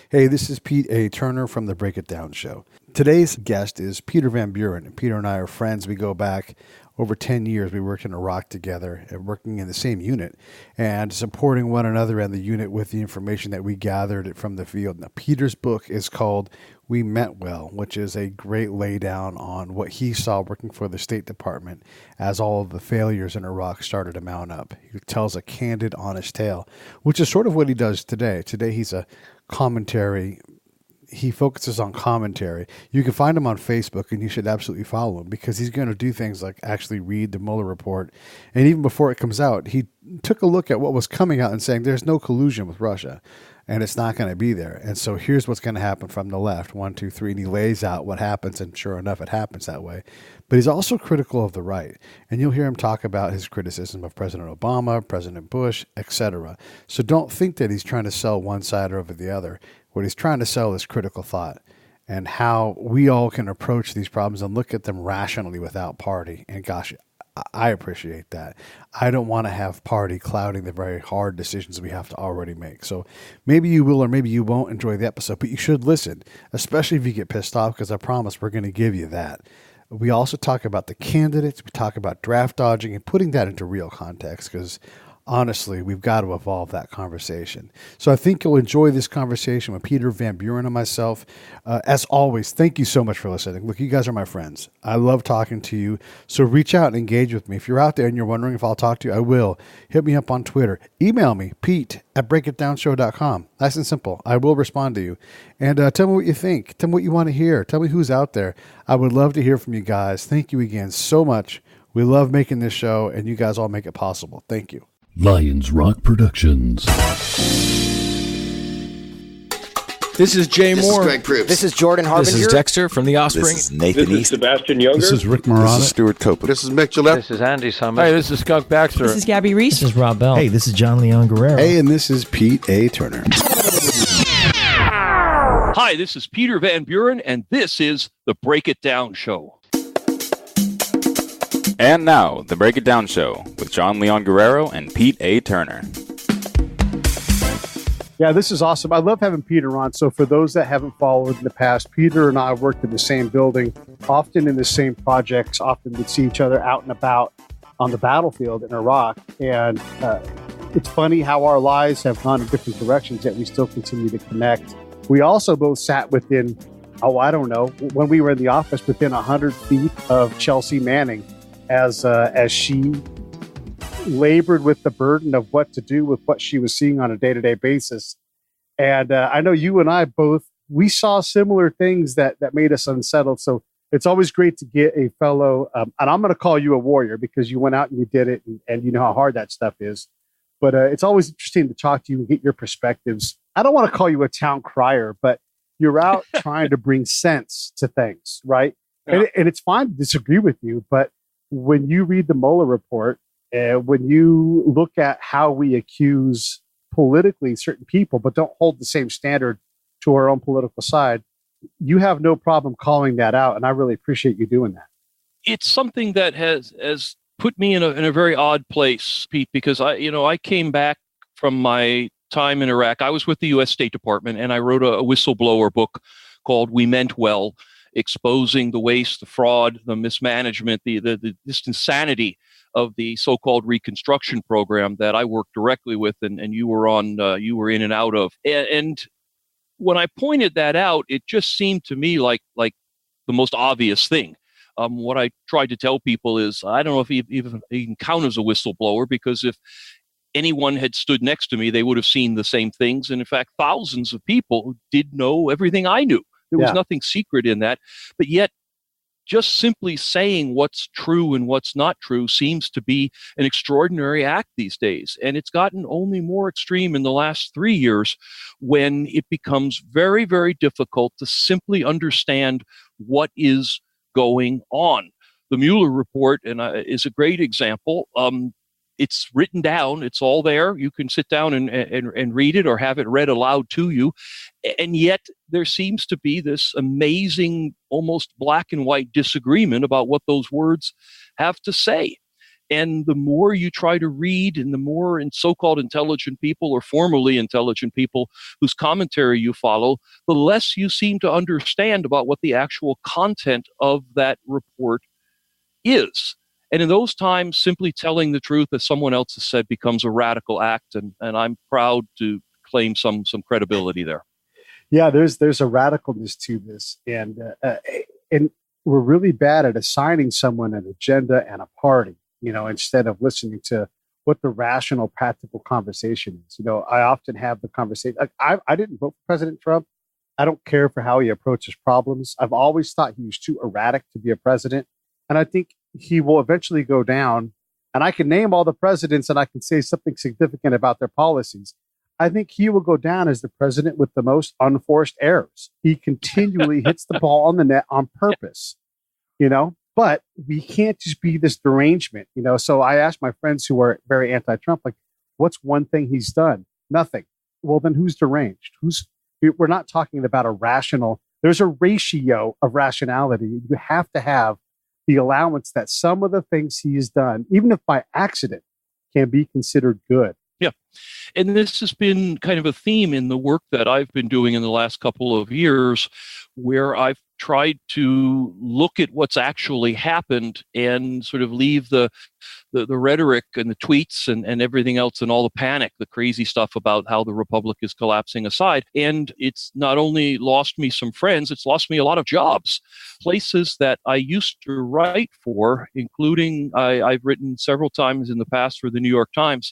Hey, this is Pete A. Turner from the Break It Down Show. Today's guest is Peter Van Buren. Peter and I are friends. We go back over 10 years. We worked in Iraq together and working in the same unit and supporting one another and the unit with the information that we gathered from the field. Now, Peter's book is called We Meant Well, which is a great laydown on what he saw working for the State Department as all of the failures in Iraq started to mount up. He tells a candid, honest tale, which is sort of what he does today. Today, he's a commentary. He focuses on commentary. You can find him on Facebook, and you should absolutely follow him because he's going to do things like actually read the Mueller report. And even before it comes out, he took a look at what was coming out and saying there's no collusion with Russia, and it's not going to be there. And so here's what's going to happen from the left, 1, 2, 3, and he lays out what happens, and sure enough, it happens that way. But he's also critical of the right, and you'll hear him talk about his criticism of President Obama, President Bush, etc. So don't think that he's trying to sell one side over the other. What he's trying to sell is critical thought and how we all can approach these problems and look at them rationally without party. And gosh, I appreciate that. I don't want to have party clouding the very hard decisions we have to already make. So maybe you will or maybe you won't enjoy the episode, but you should listen, especially if you get pissed off, because I promise we're going to give you that. We also talk about the candidates. We talk about draft dodging and putting that into real context because honestly, we've got to evolve that conversation. So I think you'll enjoy this conversation with Peter Van Buren and myself. As always, thank you so much for listening. Look, you guys are my friends. I love talking to you. So reach out and engage with me. If you're out there and you're wondering if I'll talk to you, I will. Hit me up on Twitter. Email me, pete@breakitdownshow.com. Nice and simple. I will respond to you. And tell me what you think. Tell me what you want to hear. Tell me who's out there. I would love to hear from you guys. Thank you again so much. We love making this show, and you guys all make it possible. Thank you. Lions Rock Productions. This is Jay Moore. This is Greg Proops. This is Jordan Harbinger. This is Dexter from The Offspring. This is Nathan This is East. Sebastian Younger. This is Rick Morales. This is Stuart Copeland. This is Mick Gillette. This is Andy Summers. Hey, this is Skunk Baxter. This is Gabby Reese. This is Rob Bell. Hey, this is John Leon Guerrero. Hey, and this is Pete A. Turner. Hi, this is Peter Van Buren, and this is the Break It Down Show. And now, the Break It Down Show with John Leon Guerrero and Pete A. Turner. Yeah, this is awesome. I love having Peter on. So for those that haven't followed in the past, Peter and I worked in the same building, often in the same projects, often would see each other out and about on the battlefield in Iraq. And it's funny how our lives have gone in different directions, yet we still continue to connect. We also both sat within, when we were in the office, within 100 feet of Chelsea Manning as she labored with the burden of what to do with what she was seeing on a day-to-day basis. And I know you and I both, we saw similar things that made us unsettled. So it's always great to get a fellow, and I'm going to call you a warrior because you went out and you did it and you know how hard that stuff is. But it's always interesting to talk to you and get your perspectives. I don't want to call you a town crier, but you're out trying to bring sense to things, right? Yeah. And it's fine to disagree with you, but when you read the Mueller report, when you look at how we accuse politically certain people, but don't hold the same standard to our own political side, you have no problem calling that out. And I really appreciate you doing that. It's something that has put me in a very odd place, Pete, because I came back from my time in Iraq. I was with the U.S. State Department, and I wrote a whistleblower book called We Meant Well, exposing the waste, the fraud, the mismanagement, the just insanity of the so-called reconstruction program that I worked directly with, and you were in and out of. And when I pointed that out, it just seemed to me like the most obvious thing. What I tried to tell people is, I don't know if he even count as a whistleblower, because if anyone had stood next to me, they would have seen the same things. And in fact, thousands of people did know everything I knew. There was nothing secret in that. But yet, just simply saying what's true and what's not true seems to be an extraordinary act these days. And it's gotten only more extreme in the last 3 years, when it becomes very, very difficult to simply understand what is going on. The Mueller report is a great example. It's written down. It's all there. You can sit down and read it or have it read aloud to you. And yet there seems to be this amazing, almost black and white disagreement about what those words have to say. And the more you try to read and the more so-called intelligent people or formerly intelligent people whose commentary you follow, the less you seem to understand about what the actual content of that report is. And in those times, simply telling the truth, as someone else has said, becomes a radical act. And I'm proud to claim some credibility there. Yeah, there's a radicalness to this. And we're really bad at assigning someone an agenda and a party, instead of listening to what the rational, practical conversation is. I often have the conversation. Like, I didn't vote for President Trump. I don't care for how he approaches problems. I've always thought he was too erratic to be a president. And I think he will eventually go down. And I can name all the presidents and I can say something significant about their policies. I think he will go down as the president with the most unforced errors. He continually hits the ball on the net on purpose, but we can't just be this derangement, So I asked my friends who are very anti-Trump, like, what's one thing he's done? Nothing. Well, then who's deranged? We're not talking about a rational, there's a ratio of rationality. You have to have the allowance that some of the things he has done, even if by accident, can be considered good. Yeah. And this has been kind of a theme in the work that I've been doing in the last couple of years, where I've tried to look at what's actually happened and sort of leave the rhetoric and the tweets and everything else and all the panic, the crazy stuff about how the republic is collapsing aside. And it's not only lost me some friends, it's lost me a lot of jobs. Places that I used to write for, including I've written several times in the past for the New York Times,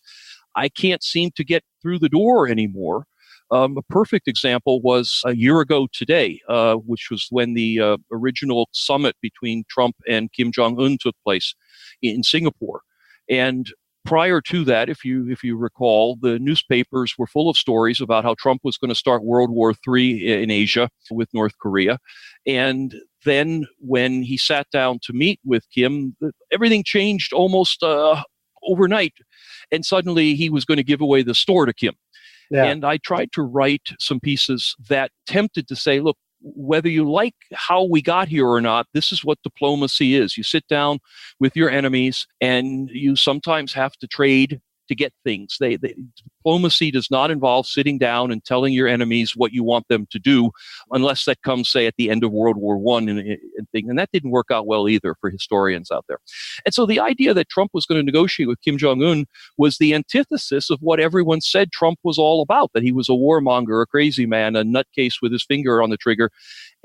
I can't seem to get through the door anymore. A perfect example was a year ago today, which was when the original summit between Trump and Kim Jong-un took place in Singapore. And prior to that, if you recall, the newspapers were full of stories about how Trump was going to start World War III in Asia with North Korea. And then when he sat down to meet with Kim, everything changed almost overnight. And suddenly he was going to give away the store to Kim. Yeah. And I tried to write some pieces that tempted to say, look, whether you like how we got here or not, this is what diplomacy is. You sit down with your enemies and you sometimes have to trade to get things. Diplomacy does not involve sitting down and telling your enemies what you want them to do, unless that comes, say, at the end of World War I and thing. And that didn't work out well either for historians out there. And so the idea that Trump was going to negotiate with Kim Jong-un was the antithesis of what everyone said Trump was all about, that he was a warmonger, a crazy man, a nutcase with his finger on the trigger.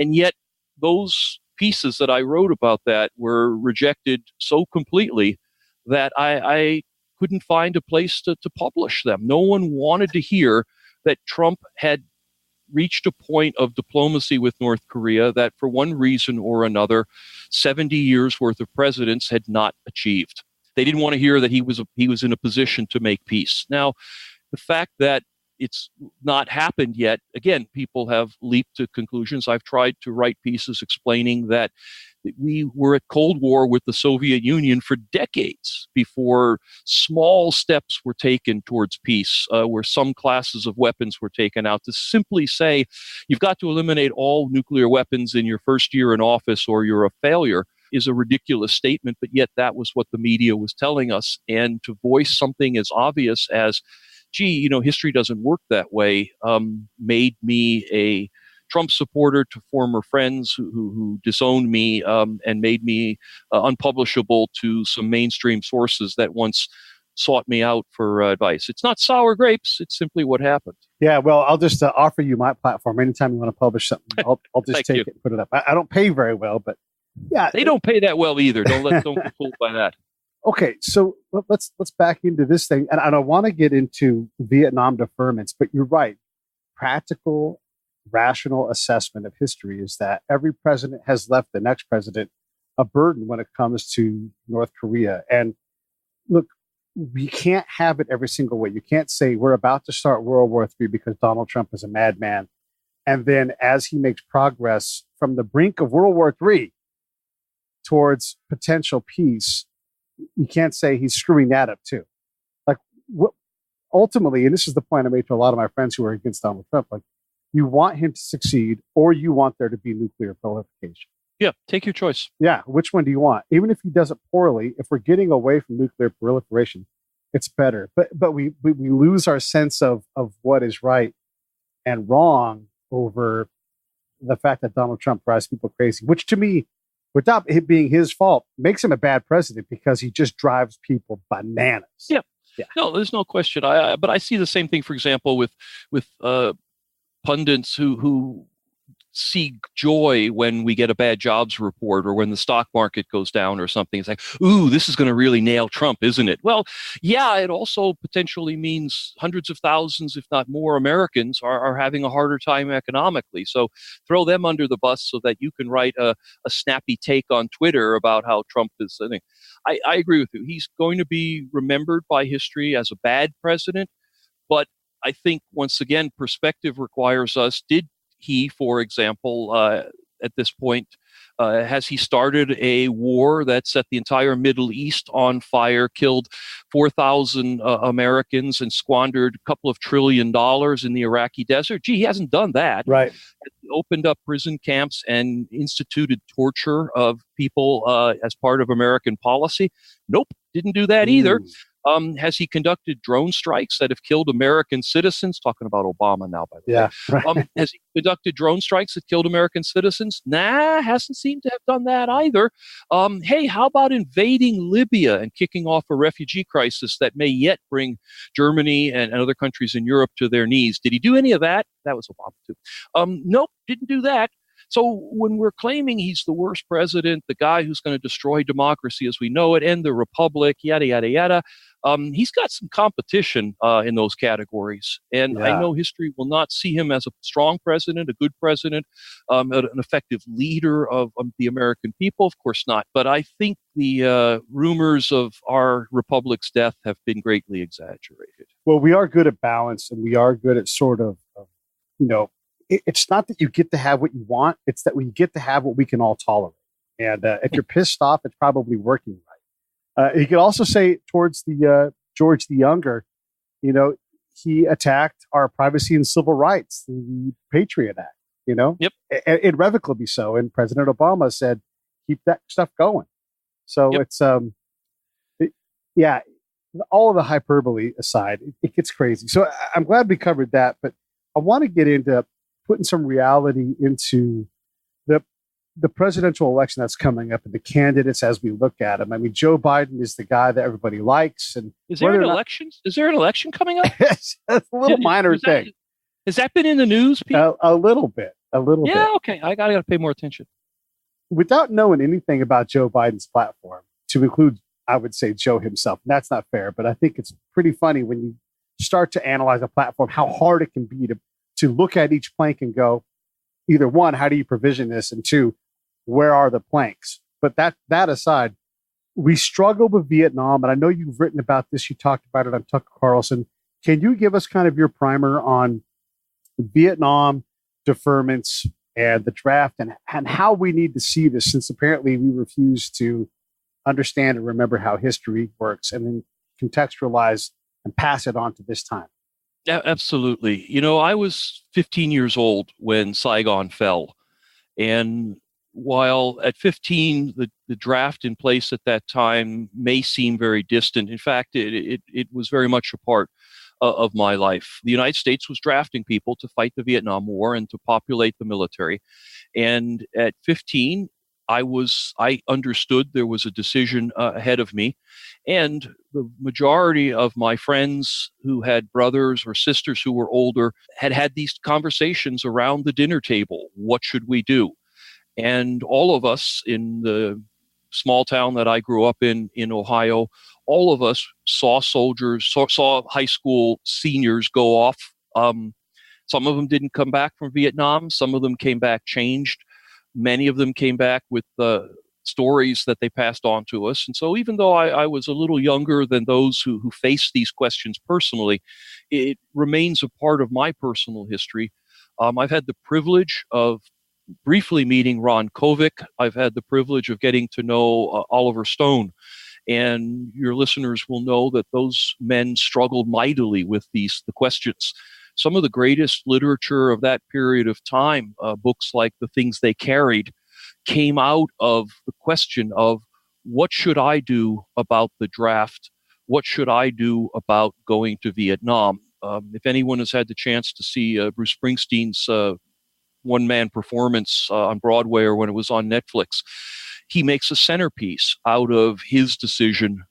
And yet those pieces that I wrote about that were rejected so completely that I couldn't find a place to publish them. No one wanted to hear that Trump had reached a point of diplomacy with North Korea that for one reason or another, 70 years worth of presidents had not achieved. They didn't want to hear that he was in a position to make peace. Now, the fact that it's not happened yet, again, people have leaped to conclusions. I've tried to write pieces explaining that we were at Cold War with the Soviet Union for decades before small steps were taken towards peace, where some classes of weapons were taken out. To simply say you've got to eliminate all nuclear weapons in your first year in office or you're a failure is a ridiculous statement, but yet that was what the media was telling us. And to voice something as obvious as, gee, history doesn't work that way, made me a Trump supporter to former friends who disowned me and made me unpublishable to some mainstream sources that once sought me out for advice. It's not sour grapes. It's simply what happened. Yeah, well, I'll just offer you my platform. Anytime you want to publish something, I'll just take it and put it up. I don't pay very well, but yeah. They don't pay that well either. Don't be fooled by that. Okay, so let's back into this thing. And I want to get into Vietnam deferments, but you're right. Practical, rational assessment of history is that every president has left the next president a burden when it comes to North Korea. And look, we can't have it every single way. You can't say we're about to start World War III because Donald Trump is a madman. And then as he makes progress from the brink of World War III towards potential peace, you can't say he's screwing that up too. Like, ultimately, and this is the point I made to a lot of my friends who are against Donald Trump, like, you want him to succeed or you want there to be nuclear proliferation. Yeah, take your choice. Yeah, which one do you want? Even if he does it poorly, if we're getting away from nuclear proliferation, it's better. But we lose our sense of what is right and wrong over the fact that Donald Trump drives people crazy, which to me, without it being his fault, makes him a bad president because he just drives people bananas. Yeah. Yeah. No, there's no question. But I see the same thing, for example, with pundits who see joy when we get a bad jobs report or when the stock market goes down or something. It's like, ooh, this is going to really nail Trump, isn't it? Well, yeah, it also potentially means hundreds of thousands, if not more, Americans are having a harder time economically. So throw them under the bus so that you can write a snappy take on Twitter about how Trump is. I agree with you. He's going to be remembered by history as a bad president, but I think, once again, perspective requires us. Did he, for example, at this point, has he started a war that set the entire Middle East on fire, killed 4,000 Americans, and squandered a couple of $1 trillion in the Iraqi desert? Gee, he hasn't done that. Right. He opened up prison camps and instituted torture of people as part of American policy? Nope, didn't do that either. Has he conducted drone strikes that have killed American citizens? Talking about Obama now, by the way. Right. Has he conducted drone strikes that killed American citizens? Nah, hasn't seemed to have done that either. Hey, how about invading Libya and kicking off a refugee crisis that may yet bring Germany and other countries in Europe to their knees? Did he do any of that? That was Obama too. Nope, didn't do that. So when we're claiming he's the worst president, the guy who's going to destroy democracy as we know it, end the republic, yada, yada, yada, he's got some competition in those categories. And I know history will not see him as a strong president, a good president, an effective leader of the American people. Of course not. But I think the rumors of our republic's death have been greatly exaggerated. Well, we are good at balance, and we are good at sort of, it's not that you get to have what you want. It's that we get to have what we can all tolerate. And if you're pissed off, it's probably working right. You could also say towards the George the Younger, he attacked our privacy and civil rights, the Patriot Act, Yep. Irrevocably so. And President Obama said, keep that stuff going. So it's, all of the hyperbole aside, it gets crazy. So I'm glad we covered that, but I want to get into putting some reality into the presidential election that's coming up and the candidates as we look at them. I mean, Joe Biden is the guy that everybody likes. And is there an election? Is there an election coming up? That's a little minor thing. Has that been in the news, Pete? A little bit. Yeah, okay. I gotta pay more attention. Without knowing anything about Joe Biden's platform, to include, I would say, Joe himself. And that's not fair, but I think it's pretty funny when you start to analyze a platform, how hard it can be to look at each plank and go, either one, how do you provision this? And two, where are the planks? But that aside, we struggle with Vietnam. And I know you've written about this. You talked about it on Tucker Carlson. Can you give us kind of your primer on Vietnam deferments and the draft and how we need to see this, since apparently we refuse to understand and remember how history works and then contextualize and pass it on to this time? Yeah, absolutely. I was 15 years old when Saigon fell. And while at 15, the draft in place at that time may seem very distant, in fact, it was very much a part of my life. The United States was drafting people to fight the Vietnam War and to populate the military. And at 15, I understood there was a decision ahead of me. And the majority of my friends who had brothers or sisters who were older had these conversations around the dinner table. What should we do? And all of us in the small town that I grew up in Ohio, all of us saw soldiers, saw high school seniors go off. Some of them didn't come back from Vietnam. Some of them came back changed. Many of them came back with stories that they passed on to us. And so even though I was a little younger than those who faced these questions personally, it remains a part of my personal history. I've had the privilege of briefly meeting Ron Kovic. I've had the privilege of getting to know Oliver Stone. And your listeners will know that those men struggled mightily with the questions. Some of the greatest literature of that period of time, books like The Things They Carried, came out of the question of what should I do about the draft? What should I do about going to Vietnam? If anyone has had the chance to see Bruce Springsteen's one-man performance on Broadway or when it was on Netflix, he makes a centerpiece out of his decision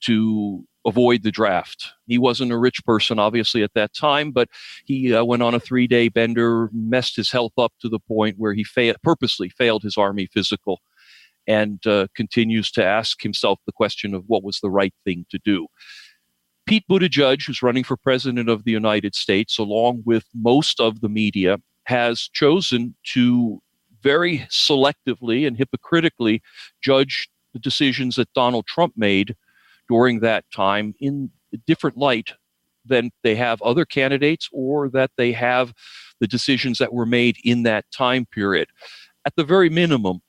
to avoid the draft. He wasn't a rich person, obviously, at that time, but he went on a 3-day bender, messed his health up to the point where he purposely failed his Army physical, and continues to ask himself the question of what was the right thing to do. Pete Buttigieg, who's running for president of the United States, along with most of the media, has chosen to very selectively and hypocritically judge the decisions that Donald Trump made during that time in a different light than they have other candidates or that they have the decisions that were made in that time period. At the very minimum,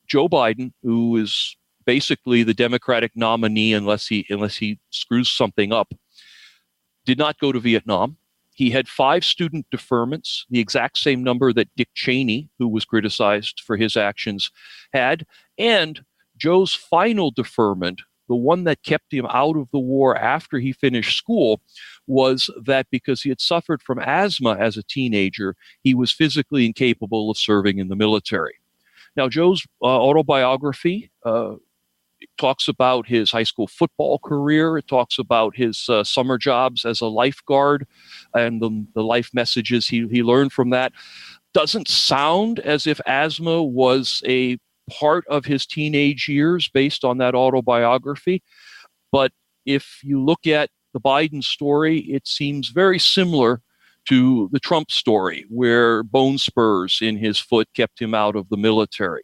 Joe Biden, who is basically the Democratic nominee unless he screws something up, did not go to Vietnam. He had 5 student deferments, the exact same number that Dick Cheney, who was criticized for his actions, had. And Joe's final deferment, the one that kept him out of the war after he finished school, was that because he had suffered from asthma as a teenager, he was physically incapable of serving in the military. Now, Joe's autobiography talks about his high school football career. It talks about his summer jobs as a lifeguard and the life messages he learned from that. Doesn't sound as if asthma was a part of his teenage years based on that autobiography. But if you look at the Biden story, it seems very similar to the Trump story, where bone spurs in his foot kept him out of the military.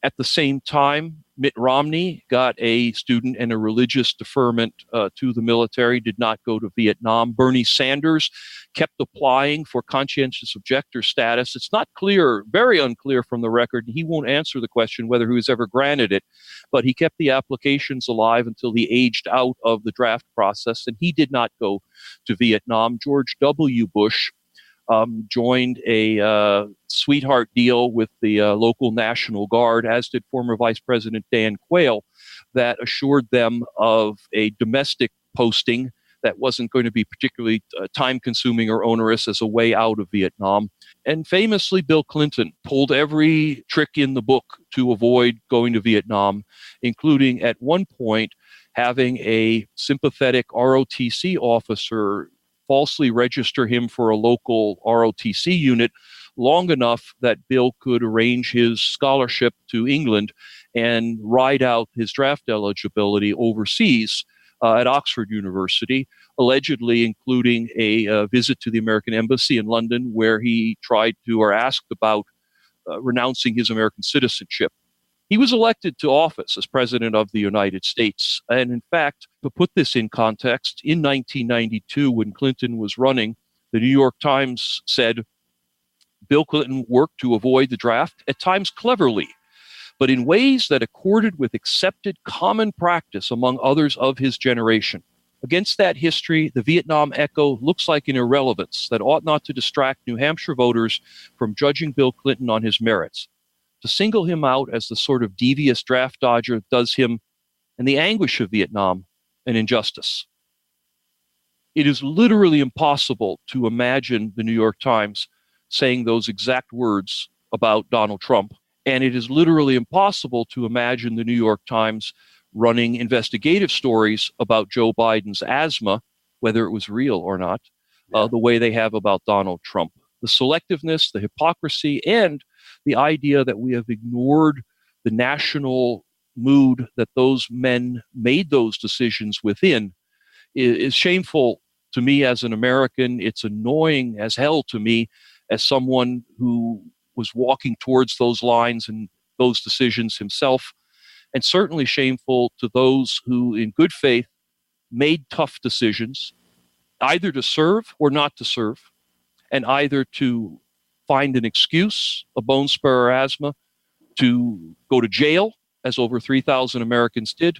At the same time, Mitt Romney got a student and a religious deferment to the military, did not go to Vietnam. Bernie Sanders kept applying for conscientious objector status. It's not clear, very unclear from the record. He won't answer the question whether he was ever granted it, but he kept the applications alive until he aged out of the draft process, and he did not go to Vietnam. George W. Bush joined a sweetheart deal with the local National Guard, as did former Vice President Dan Quayle, that assured them of a domestic posting that wasn't going to be particularly time-consuming or onerous as a way out of Vietnam. And famously, Bill Clinton pulled every trick in the book to avoid going to Vietnam, including at one point having a sympathetic ROTC officer falsely register him for a local ROTC unit long enough that Bill could arrange his scholarship to England and ride out his draft eligibility overseas at Oxford University, allegedly including a visit to the American Embassy in London, where he tried to or asked about renouncing his American citizenship. He was elected to office as President of the United States. And in fact, to put this in context, in 1992, when Clinton was running, the New York Times said Bill Clinton worked to avoid the draft, at times cleverly, but in ways that accorded with accepted common practice among others of his generation. Against that history, the Vietnam echo looks like an irrelevance that ought not to distract New Hampshire voters from judging Bill Clinton on his merits. To single him out as the sort of devious draft dodger does him, and the anguish of Vietnam, an injustice. It is literally impossible to imagine the New York Times saying those exact words about Donald Trump, and it is literally impossible to imagine the New York Times running investigative stories about Joe Biden's asthma, whether it was real or not, the way they have about Donald Trump. The selectiveness, the hypocrisy, and the idea that we have ignored the national mood that those men made those decisions within is shameful to me as an American. It's annoying as hell to me as someone who was walking towards those lines and those decisions himself, and certainly shameful to those who, in good faith, made tough decisions, either to serve or not to serve, and either to find an excuse, a bone spur or asthma, to go to jail, as over 3,000 Americans did,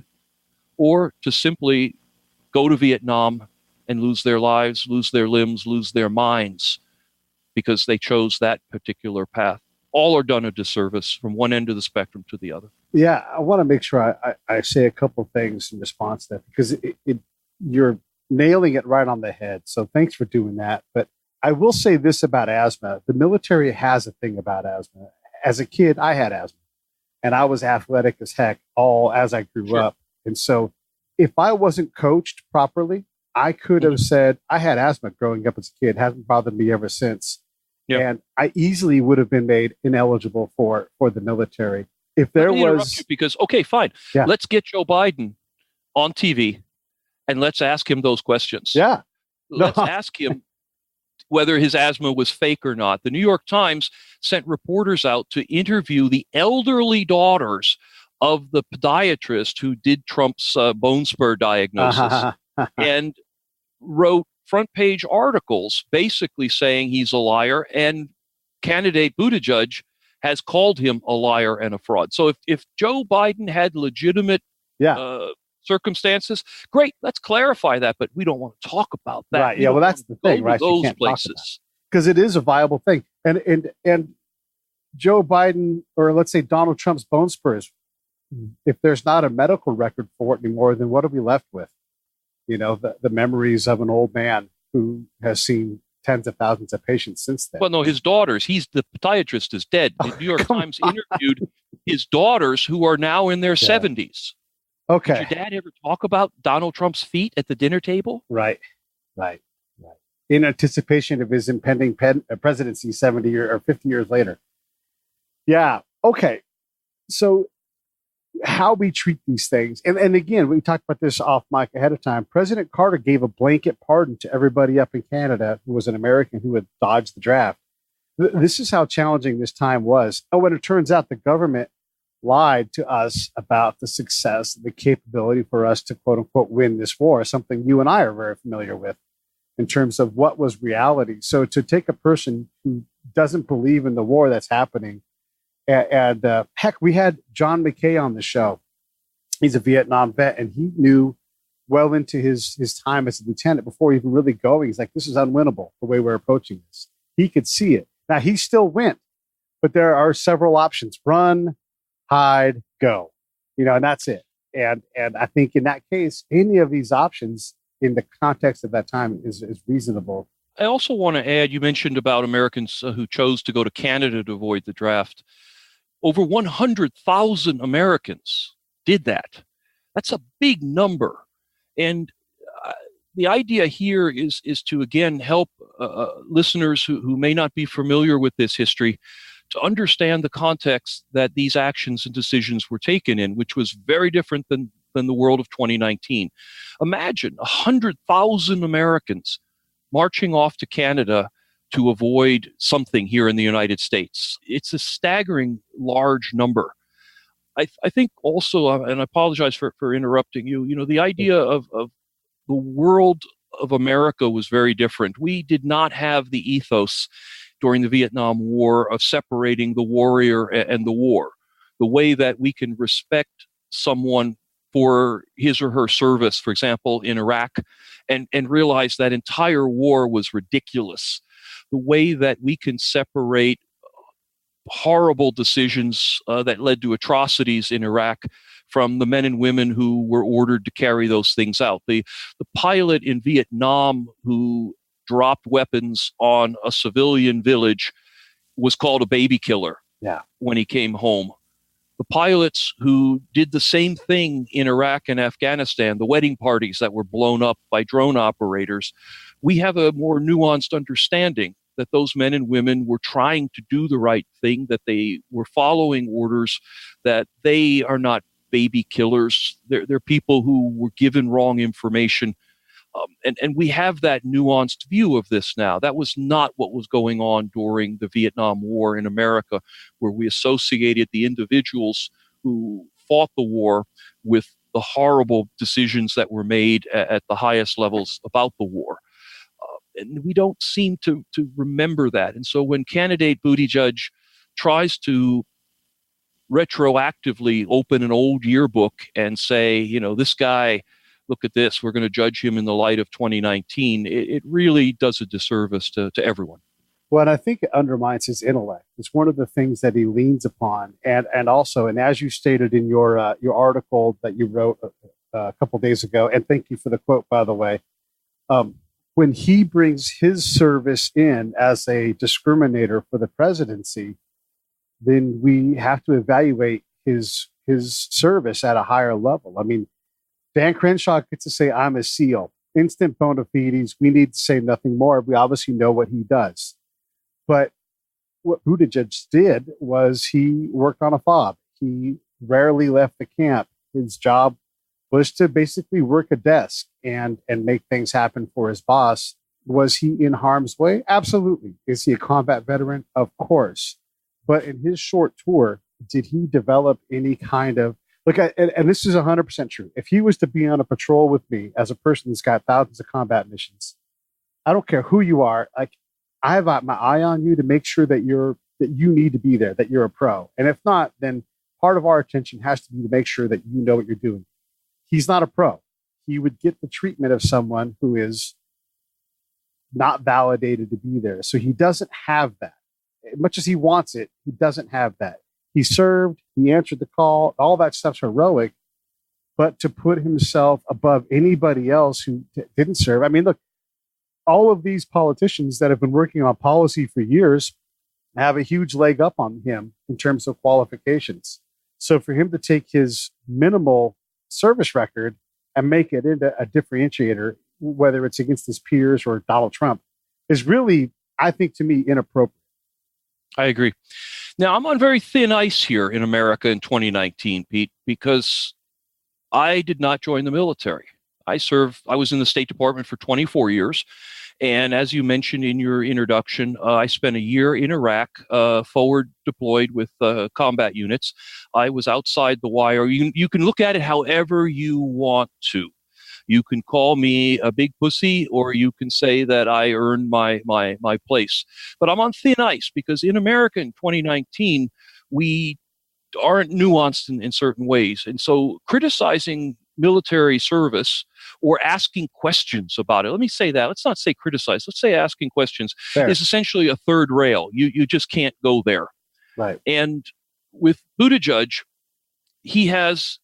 or to simply go to Vietnam and lose their lives, lose their limbs, lose their minds, because they chose that particular path. all are done a disservice from one end of the spectrum to the other. Yeah, I want to make sure I say a couple things in response to that, because you're nailing it right on the head. So thanks for doing that. But I will say this about asthma. The military has a thing about asthma. As a kid, I had asthma, and I was athletic as heck all as I grew up. And so if I wasn't coached properly, I could have said I had asthma growing up as a kid. It hasn't bothered me ever since. Yep. And I easily would have been made ineligible for the military. If there was, because, okay, fine. Yeah. Let's get Joe Biden on TV and let's ask him those questions. Yeah. Let's ask him whether his asthma was fake or not. The New York Times sent reporters out to interview the elderly daughters of the podiatrist who did Trump's bone spur diagnosis and wrote front page articles basically saying he's a liar, and candidate Buttigieg has called him a liar and a fraud. So if Joe Biden had legitimate circumstances, great, let's clarify that, but we don't want to talk about that. Right. Yeah, well, that's the thing, right? Those places. Because it is a viable thing. And Joe Biden, or let's say Donald Trump's bone spurs, if there's not a medical record for it anymore, then what are we left with? You know, the memories of an old man who has seen tens of thousands of patients since then. Well, no, his daughters. The podiatrist is dead. The New York Times interviewed his daughters who are now in their 70s. Okay. Did your dad ever talk about Donald Trump's feet at the dinner table? Right. In anticipation of his impending presidency 70 or 50 years later. Yeah. Okay. So how we treat these things. And again, we talked about this off mic ahead of time. President Carter gave a blanket pardon to everybody up in Canada who was an American who had dodged the draft. This is how challenging this time was. Oh, and it turns out the government lied to us about the success, the capability for us to quote unquote win this war, something you and I are very familiar with in terms of what was reality. So to take a person who doesn't believe in the war that's happening, and heck, we had John McKay on the show. He's a Vietnam vet, and he knew well into his time as a lieutenant before even really going. He's like, this is unwinnable, the way we're approaching this. He could see it. Now, he still went, but there are several options. Run, hide, go. You know, and that's it. And I think in that case, any of these options in the context of that time is reasonable. I also want to add, you mentioned about Americans who chose to go to Canada to avoid the draft. Over 100,000 Americans did that. That's a big number. And the idea here is to, again, help listeners who may not be familiar with this history to understand the context that these actions and decisions were taken in, which was very different than the world of 2019. Imagine 100,000 Americans marching off to Canada to avoid something here in the United States. It's a staggering large number. I think also, and I apologize for interrupting you, you know, the idea of the world of America was very different. We did not have the ethos during the Vietnam War of separating the warrior and the war. The way that we can respect someone for his or her service, for example, in Iraq, and realize that entire war was ridiculous. The way that we can separate horrible decisions that led to atrocities in Iraq from the men and women who were ordered to carry those things out. The pilot in Vietnam who dropped weapons on a civilian village was called a baby killer when he came home. The pilots who did the same thing in Iraq and Afghanistan, the wedding parties that were blown up by drone operators, we have a more nuanced understanding that those men and women were trying to do the right thing, that they were following orders, that they are not baby killers. They're people who were given wrong information. And we have that nuanced view of this now. That was not what was going on during the Vietnam War in America, where we associated the individuals who fought the war with the horrible decisions that were made at the highest levels about the war. And we don't seem to remember that. And so when candidate Buttigieg tries to retroactively open an old yearbook and say, you know, this guy, look at this, we're going to judge him in the light of 2019, it really does a disservice to everyone. Well, and I think it undermines his intellect. It's one of the things that he leans upon, and also, and as you stated in your article that you wrote a couple days ago, and thank you for the quote, by the way. When he brings his service in as a discriminator for the presidency, then we have to evaluate his service at a higher level. I mean, Dan Crenshaw gets to say, "I'm a SEAL." Instant bona fides. We need to say nothing more. We obviously know what he does. But what Buttigieg did was he worked on a fob. He rarely left the camp. His job was to basically work a desk and make things happen for his boss. Was he in harm's way? Absolutely. Is he a combat veteran? Of course. But in his short tour, did he develop any kind of look? And this is 100% true. If he was to be on a patrol with me as a person that's got thousands of combat missions, I don't care who you are. Like, I have my eye on you to make sure that you need to be there, that you're a pro. And if not, then part of our attention has to be to make sure that you know what you're doing. He's not a pro. He would get the treatment of someone who is not validated to be there. So he doesn't have that. As much as he wants it, he doesn't have that. He served, he answered the call, all that stuff's heroic. But to put himself above anybody else who didn't serve, I mean, look, all of these politicians that have been working on policy for years have a huge leg up on him in terms of qualifications. So for him to take his minimal service record and make it into a differentiator, whether it's against his peers or Donald Trump, is really, I think, to me, inappropriate. I agree. Now, I'm on very thin ice here in America in 2019, Pete, because I did not join the military. I was in the State Department for 24 years. And as you mentioned in your introduction, I spent a year in Iraq, forward deployed with combat units. I was outside the wire. You can look at it however you want to. You can call me a big pussy, or you can say that I earned my place. But I'm on thin ice because in America in 2019, we aren't nuanced in certain ways. And so criticizing military service or asking questions about it, let me say that, let's not say criticize, let's say asking questions, Fair. Is essentially a third rail. You just can't go there. Right. And with Buttigieg, he has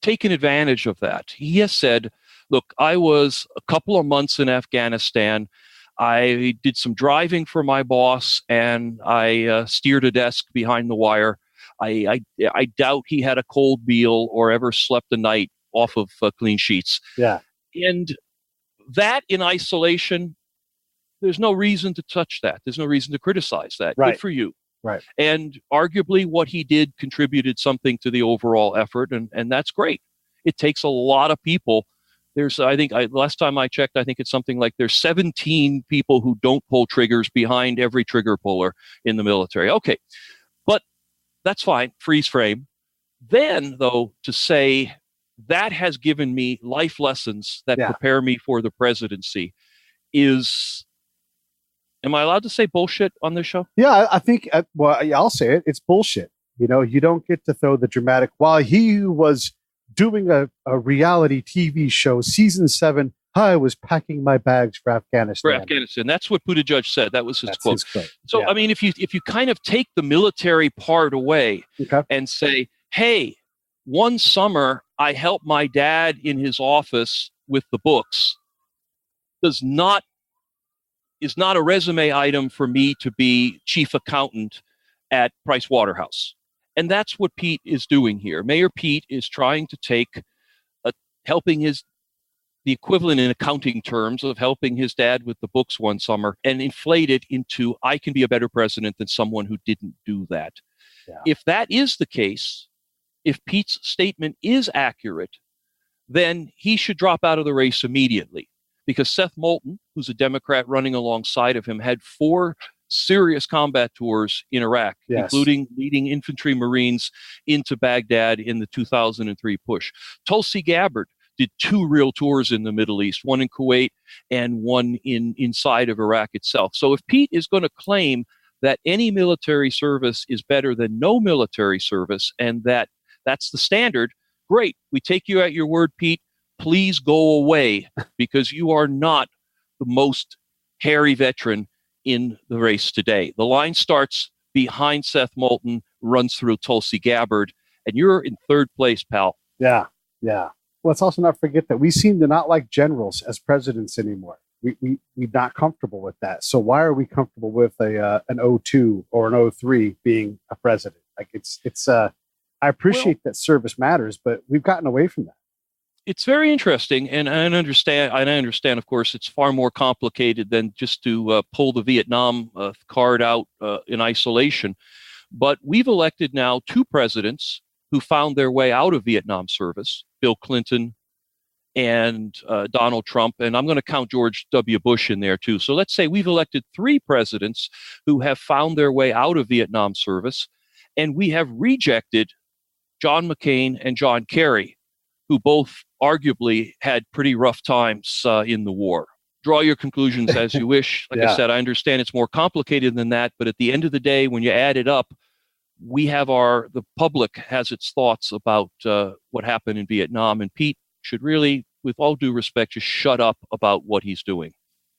taken advantage of that. He has said, look, I was a couple of months in Afghanistan. I did some driving for my boss, and I steered a desk behind the wire. I doubt he had a cold meal or ever slept a night off of clean sheets. Yeah. And that in isolation, there's no reason to touch that. There's no reason to criticize that. Right. Good for you. Right. And arguably what he did contributed something to the overall effort, and that's great. It takes a lot of people. Last time I checked, I think it's something like there's 17 people who don't pull triggers behind every trigger puller in the military. Okay. But that's fine. Freeze frame. Then, though, to say that has given me life lessons that prepare me for the presidency is, am I allowed to say bullshit on this show? Yeah, I think, I'll say it. It's bullshit. You know, you don't get to throw the dramatic, while he was doing a reality TV show, season 7, I was packing my bags for Afghanistan. For Afghanistan. That's what Buttigieg said. That was his That's quote. his quote. So, Yeah. I mean, if you kind of take the military part away and say, hey, one summer I helped my dad in his office with the books, is not a resume item for me to be chief accountant at Price Waterhouse. And that's what Pete is doing here. Mayor Pete is trying to take helping the equivalent in accounting terms of helping his dad with the books one summer and inflate it into, I can be a better president than someone who didn't do that. Yeah. If that is the case, if Pete's statement is accurate, then he should drop out of the race immediately, because Seth Moulton, who's a Democrat running alongside of him, had 4 serious combat tours in Iraq, including leading infantry Marines into Baghdad in the 2003 push. Tulsi Gabbard did 2 real tours in the Middle East, one in Kuwait and one inside of Iraq itself. So if Pete is going to claim that any military service is better than no military service, and that's the standard, great. We take you at your word, Pete. Please go away, because you are not the most hairy veteran in the race today. The line starts behind Seth Moulton, runs through Tulsi Gabbard, and you're in third place, pal. Yeah. Let's also not forget that we seem to not like generals as presidents anymore. We're not comfortable with that. So why are we comfortable with an O2 or an O3 being a president? Like it's I appreciate that service matters, but we've gotten away from that. It's very interesting, and I understand, of course, it's far more complicated than just to pull the Vietnam card out in isolation. But we've elected now two presidents who found their way out of Vietnam service, Bill Clinton and Donald Trump, and I'm going to count George W. Bush in there too. So let's say we've elected three presidents who have found their way out of Vietnam service, and we have rejected John McCain and John Kerry, who both arguably had pretty rough times in the war. Draw your conclusions as you wish. Like I said, I understand it's more complicated than that, but at the end of the day, when you add it up, the public has its thoughts about what happened in Vietnam, and Pete should really, with all due respect, just shut up about what he's doing.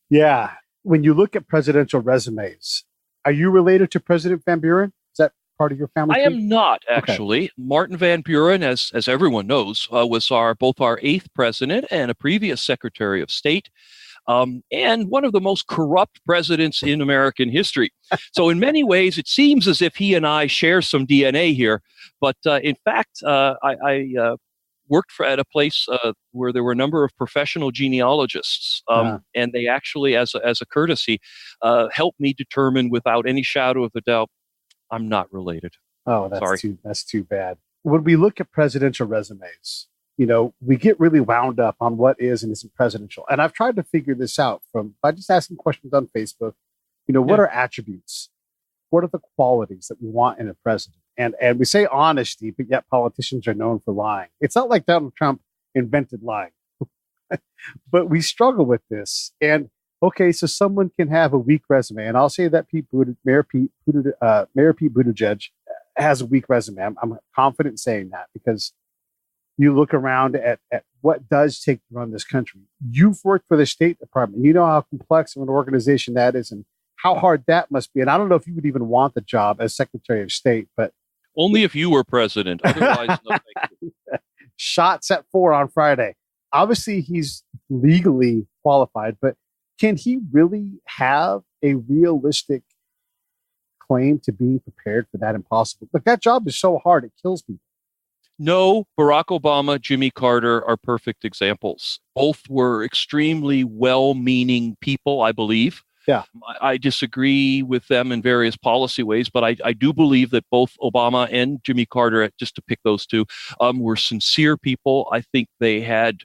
Yeah. When you look at presidential resumes, are you related to President Van Buren? Is that part of your family? I am not, actually. Okay. Martin Van Buren, as everyone knows, was both our eighth president and a previous Secretary of State, and one of the most corrupt presidents in American history. So in many ways, it seems as if he and I share some DNA here. But in fact, I worked at a place where there were a number of professional genealogists, and they actually, as a courtesy, helped me determine without any shadow of a doubt, I'm not related. Oh, that's too bad. When we look at presidential resumes, we get really wound up on what is and isn't presidential. And I've tried to figure this out by just asking questions on Facebook. What are attributes? What are the qualities that we want in a president? And we say honesty, but yet politicians are known for lying. It's not like Donald Trump invented lying, but we struggle with this. And okay, so someone can have a weak resume, and I'll say that Mayor Pete Buttigieg has a weak resume. I'm confident in saying that because you look around at what does take to run this country. You've worked for the State Department. You know how complex of an organization that is and how hard that must be. And I don't know if you would even want the job as Secretary of State, but only if you were president. Otherwise, no thank you. Shots at 4 on Friday. Obviously, he's legally qualified, but can he really have a realistic claim to being prepared for that impossible? But that job is so hard, it kills people. No, Barack Obama, Jimmy Carter are perfect examples. Both were extremely well-meaning people, I believe. Yeah. I disagree with them in various policy ways, but I do believe that both Obama and Jimmy Carter, just to pick those two, were sincere people. I think they had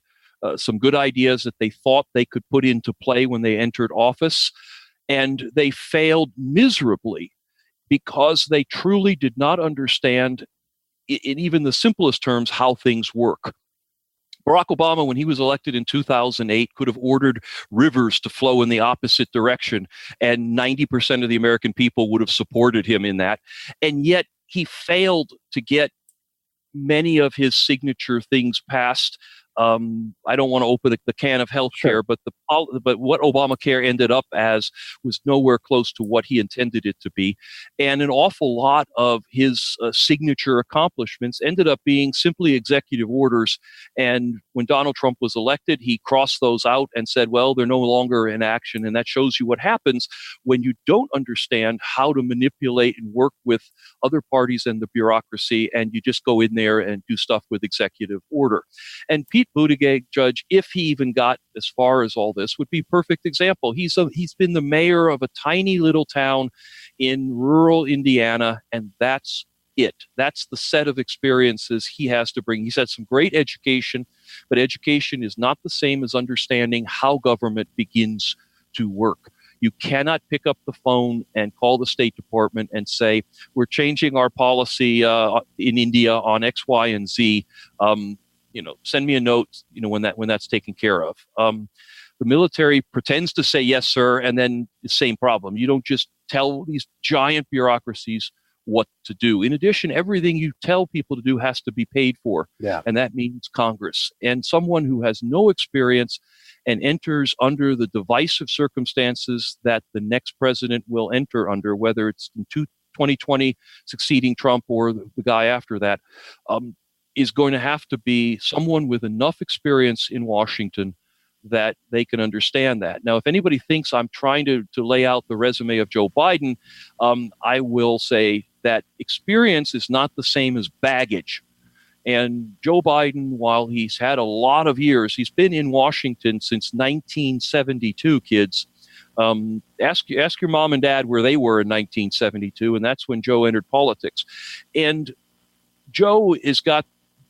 some good ideas that they thought they could put into play when they entered office, and they failed miserably because they truly did not understand, in even the simplest terms, how things work. Barack Obama, when he was elected in 2008, could have ordered rivers to flow in the opposite direction, and 90% of the American people would have supported him in that. And yet he failed to get many of his signature things passed. I don't want to open the can of healthcare, Sure. but what Obamacare ended up as was nowhere close to what he intended it to be, and an awful lot of his signature accomplishments ended up being simply executive orders. And when Donald Trump was elected, he crossed those out and said, "Well, they're no longer in action." And that shows you what happens when you don't understand how to manipulate and work with other parties and the bureaucracy, and you just go in there and do stuff with executive order. And Pete Buttigieg, Judge, if he even got as far as all this, would be a perfect example. He's been the mayor of a tiny little town in rural Indiana, and that's it. That's the set of experiences he has to bring. He's had some great education, but education is not the same as understanding how government begins to work. You cannot pick up the phone and call the State Department and say, "We're changing our policy in India on X, Y, and Z. Send me a note, when that's taken care of." The military pretends to say, "Yes, sir," and then the same problem. You don't just tell these giant bureaucracies what to do. In addition, everything you tell people to do has to be paid for. Yeah. And that means Congress. And someone who has no experience and enters under the divisive circumstances that the next president will enter under, whether it's in 2020 succeeding Trump or the guy after that, is going to have to be someone with enough experience in Washington that they can understand that. Now, if anybody thinks I'm trying to lay out the resume of Joe Biden, I will say that experience is not the same as baggage. And Joe Biden, while he's had a lot of years, he's been in Washington since 1972, kids. Ask your mom and dad where they were in 1972, and that's when Joe entered politics. And Joe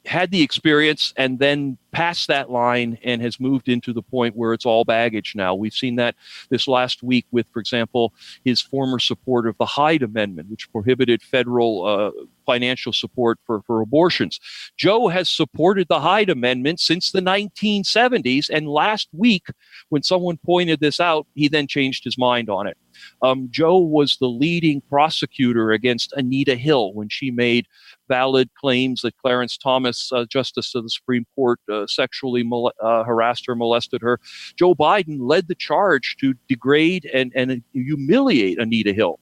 had the experience and then passed that line and has moved into the point where it's all baggage now. We've seen that this last week with, for example, his former support of the Hyde Amendment, which prohibited federal financial support for abortions. Joe has supported the Hyde Amendment since the 1970s, and last week, when someone pointed this out, he then changed his mind on it. Joe was the leading prosecutor against Anita Hill when she made valid claims that Clarence Thomas, Justice of the Supreme Court, sexually harassed her, molested her. Joe Biden led the charge to degrade and humiliate Anita Hill.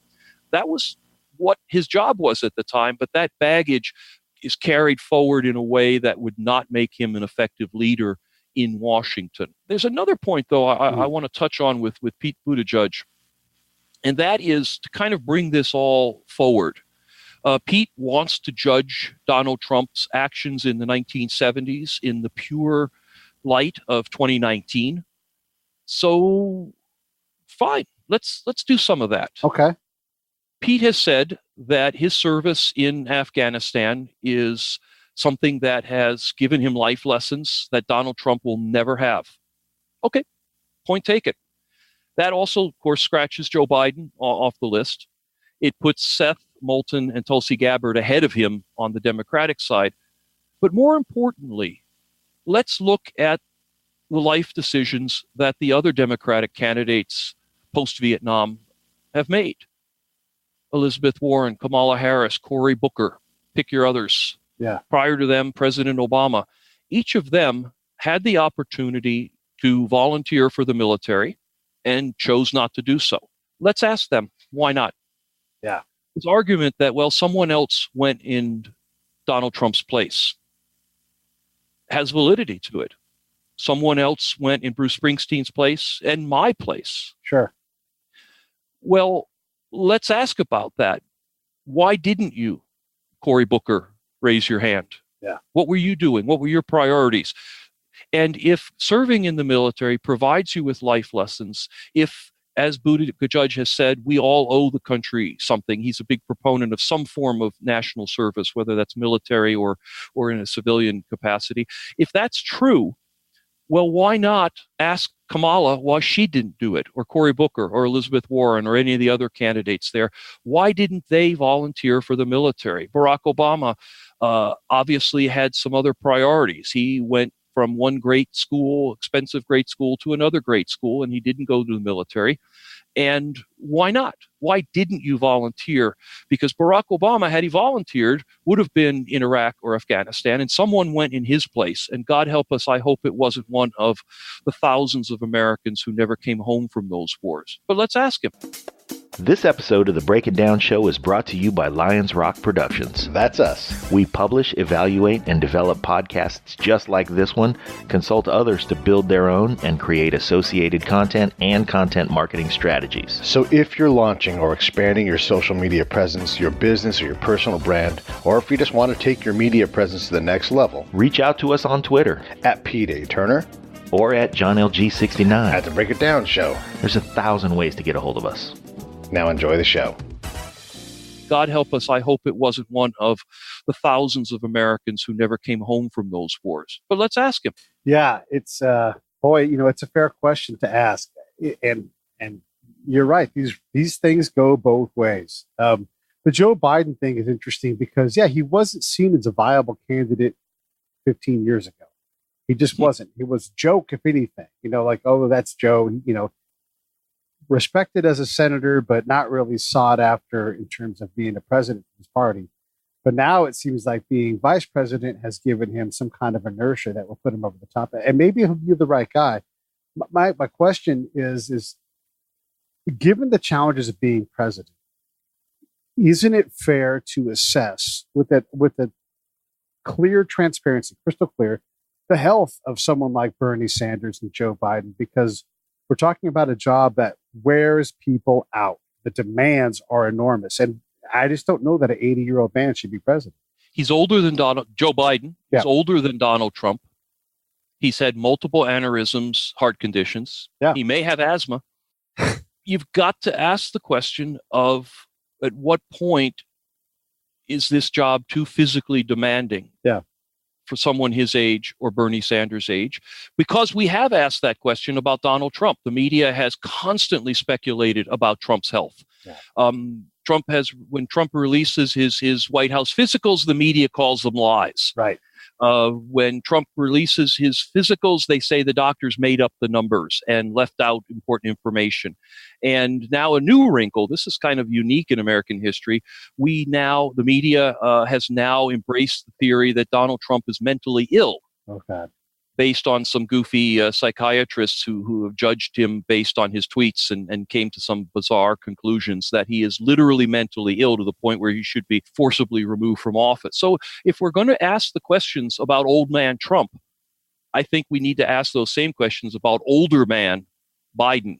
That was what his job was at the time, but that baggage is carried forward in a way that would not make him an effective leader in Washington. There's another point, though, I want to touch on with Pete Buttigieg, and that is to kind of bring this all forward. Pete wants to judge Donald Trump's actions in the 1970s in the pure light of 2019. So, fine, let's do some of that. Okay. Pete has said that his service in Afghanistan is something that has given him life lessons that Donald Trump will never have. Okay, point taken. That also, of course, scratches Joe Biden off the list. It puts Seth Moulton and Tulsi Gabbard ahead of him on the Democratic side. But more importantly, let's look at the life decisions that the other Democratic candidates post-Vietnam have made. Elizabeth Warren, Kamala Harris, Cory Booker, pick your others. Yeah. Prior to them, President Obama. Each of them had the opportunity to volunteer for the military and chose not to do so. Let's ask them, why not? Yeah. This argument that, well, someone else went in Donald Trump's place has validity to it. Someone else went in Bruce Springsteen's place and my place. Sure. Well, let's ask about that. Why didn't you, Cory Booker, raise your hand? Yeah. What were you doing? What were your priorities? And if serving in the military provides you with life lessons, if, as Buttigieg has said, we all owe the country something, he's a big proponent of some form of national service, whether that's military or in a civilian capacity. If that's true, well, why not ask Kamala why she didn't do it, or Cory Booker, or Elizabeth Warren, or any of the other candidates there? Why didn't they volunteer for the military? Barack Obama obviously had some other priorities. He went from one great school, expensive great school, to another great school, and he didn't go to the military. And why not? Why didn't you volunteer? Because Barack Obama, had he volunteered, would have been in Iraq or Afghanistan, and someone went in his place. And God help us, I hope it wasn't one of the thousands of Americans who never came home from those wars. But let's ask him. This episode of the Break It Down Show is brought to you by Lions Rock Productions. That's us. We publish, evaluate, and develop podcasts just like this one, consult others to build their own, and create associated content and content marketing strategies. So if you're launching or expanding your social media presence, your business, or your personal brand, or if you just want to take your media presence to the next level, reach out to us on Twitter at Pete A. Turner or at JohnLG69. at the Break It Down Show. There's 1,000 ways to get a hold of us. Now enjoy the show. God help us, I hope it wasn't one of the thousands of Americans who never came home from those wars. But let's ask him. Yeah, it's it's a fair question to ask, and you're right. These things go both ways. The Joe Biden thing is interesting because he wasn't seen as a viable candidate 15 years ago. He just wasn't. He was a joke, if anything. Like, oh, that's Joe. respected as a senator, but not really sought after in terms of being the president of his party. But now it seems like being vice president has given him some kind of inertia that will put him over the top. And maybe he'll be the right guy. My question is given the challenges of being president, isn't it fair to assess with a clear transparency, crystal clear, the health of someone like Bernie Sanders and Joe Biden? Because we're talking about a job that wears people out. The demands are enormous. And I just don't know that an 80-year-old man should be president. He's older than Joe Biden. He's older than Donald Trump. He's had multiple aneurysms, heart conditions. Yeah. He may have asthma. You've got to ask the question of at what point is this job too physically demanding for someone his age or Bernie Sanders' age? Because we have asked that question about Donald Trump. The media has constantly speculated about Trump's health. Yeah. When Trump releases his White House physicals, the media calls them lies. Right. When Trump releases his physicals, they say the doctors made up the numbers and left out important information. And now a new wrinkle, this is kind of unique in American history. The media has now embraced the theory that Donald Trump is mentally ill. Okay. Based on some goofy psychiatrists who have judged him based on his tweets and came to some bizarre conclusions that he is literally mentally ill to the point where he should be forcibly removed from office. So if we're going to ask the questions about old man Trump, I think we need to ask those same questions about older man Biden.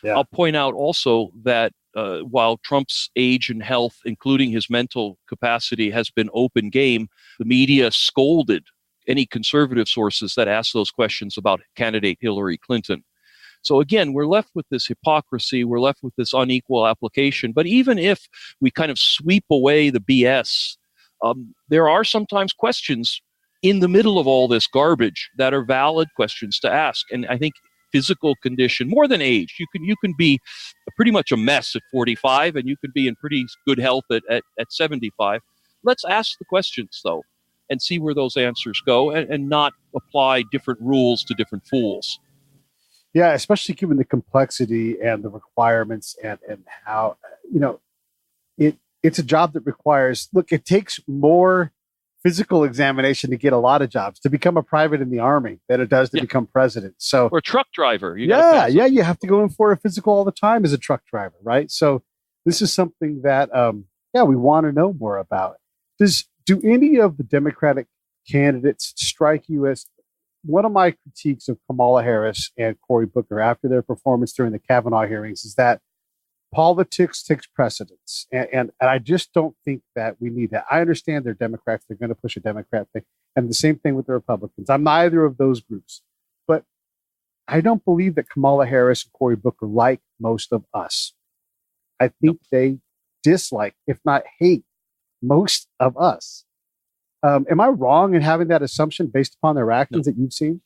Yeah. I'll point out also that while Trump's age and health, including his mental capacity, has been open game, the media scolded any conservative sources that ask those questions about candidate Hillary Clinton. So again, we're left with this hypocrisy. We're left with this unequal application. But even if we kind of sweep away the BS, there are sometimes questions in the middle of all this garbage that are valid questions to ask. And I think physical condition, more than age, you can be pretty much a mess at 45, and you can be in pretty good health at 75. Let's ask the questions, though, and see where those answers go, and not apply different rules to different fools. Yeah, especially given the complexity and the requirements and how, it's a job that requires, it takes more physical examination to get a lot of jobs, to become a private in the Army than it does to become president. So, or a truck driver. You have to go in for a physical all the time as a truck driver, right? So this is something that, we want to know more about. Do any of the Democratic candidates strike you as one of my critiques of Kamala Harris and Cory Booker after their performance during the Kavanaugh hearings is that politics takes precedence. And I just don't think that we need that. I understand they're Democrats. They're going to push a Democrat thing. And the same thing with the Republicans. I'm neither of those groups. But I don't believe that Kamala Harris and Cory Booker like most of us. I think they dislike, if not hate, most of us. Am I wrong in having that assumption based upon their actions that you've seen?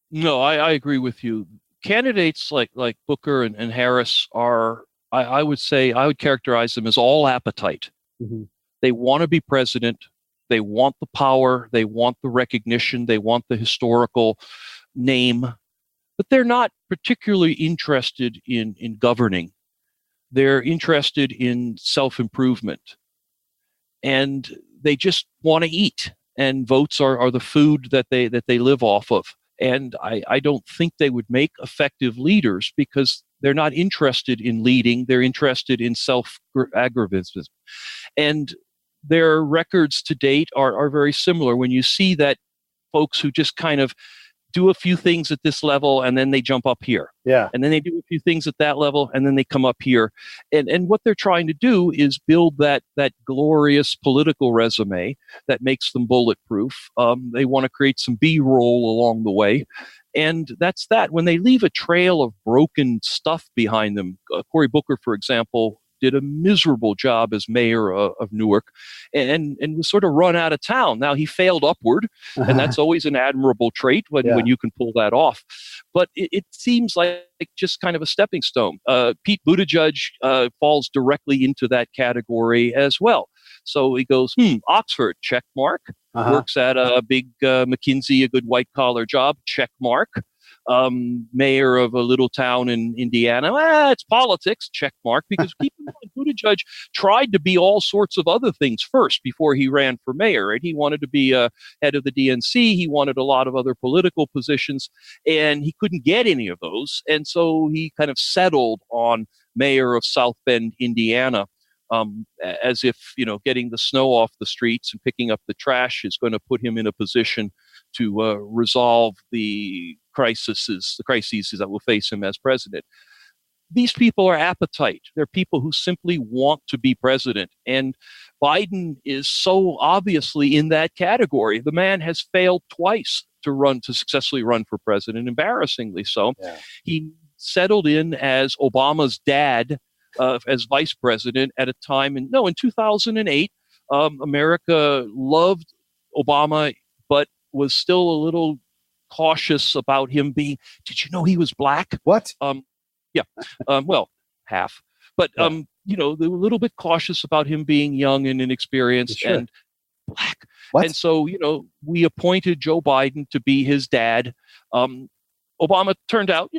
No, I agree with you. Candidates like Booker and Harris are, I would characterize them as all appetite. Mm-hmm. They want to be president. They want the power. They want the recognition. They want the historical name. But they're not particularly interested in governing. They're interested in self-improvement. And they just want to eat, and votes are the food that they live off of. And I don't think they would make effective leaders because they're not interested in leading. They're interested in self-aggrandizement. And their records to date are very similar. When you see that folks who just kind of do a few things at this level and then they jump up here. Yeah. And then they do a few things at that level and then they come up here. And what they're trying to do is build that glorious political resume that makes them bulletproof. They want to create some B-roll along the way. And that's that. When they leave a trail of broken stuff behind them, Cory Booker, for example, did a miserable job as mayor of Newark and was sort of run out of town. Now, he failed upward, and that's always an admirable trait when you can pull that off. But it seems like just kind of a stepping stone. Pete Buttigieg falls directly into that category as well. So he goes, Oxford, check mark. Works at a big McKinsey, a good white-collar job, check mark. mayor of a little town in Indiana. Well, it's politics, check mark, because keep in mind, Buttigieg tried to be all sorts of other things first before he ran for mayor. Right? He wanted to be head of the DNC. He wanted a lot of other political positions, and he couldn't get any of those. And so he kind of settled on mayor of South Bend, Indiana, as if, getting the snow off the streets and picking up the trash is going to put him in a position to resolve the crises that will face him as president. These people are appetite. They're people who simply want to be president. And Biden is so obviously in that category. The man has failed twice to successfully run for president, embarrassingly so. Yeah. He settled in as Obama's dad as vice president at a time in 2008. America loved Obama, but was still a little cautious about him being. Did you know he was black? What? Yeah. Well, half. But they were a little bit cautious about him being young and inexperienced and black. What? And so, we appointed Joe Biden to be his dad. Obama turned out,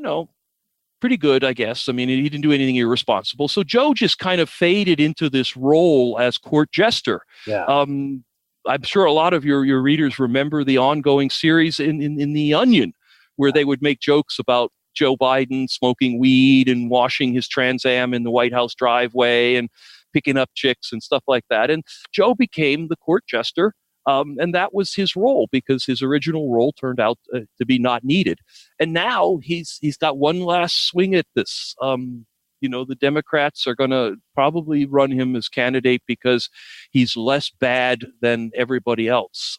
pretty good, I guess. I mean, he didn't do anything irresponsible. So Joe just kind of faded into this role as court jester. Yeah. I'm sure a lot of your readers remember the ongoing series in The Onion, where they would make jokes about Joe Biden smoking weed and washing his Trans Am in the White House driveway and picking up chicks and stuff like that. And Joe became the court jester. And that was his role, because his original role turned out to be not needed. And now he's got one last swing at this. The Democrats are going to probably run him as candidate because he's less bad than everybody else.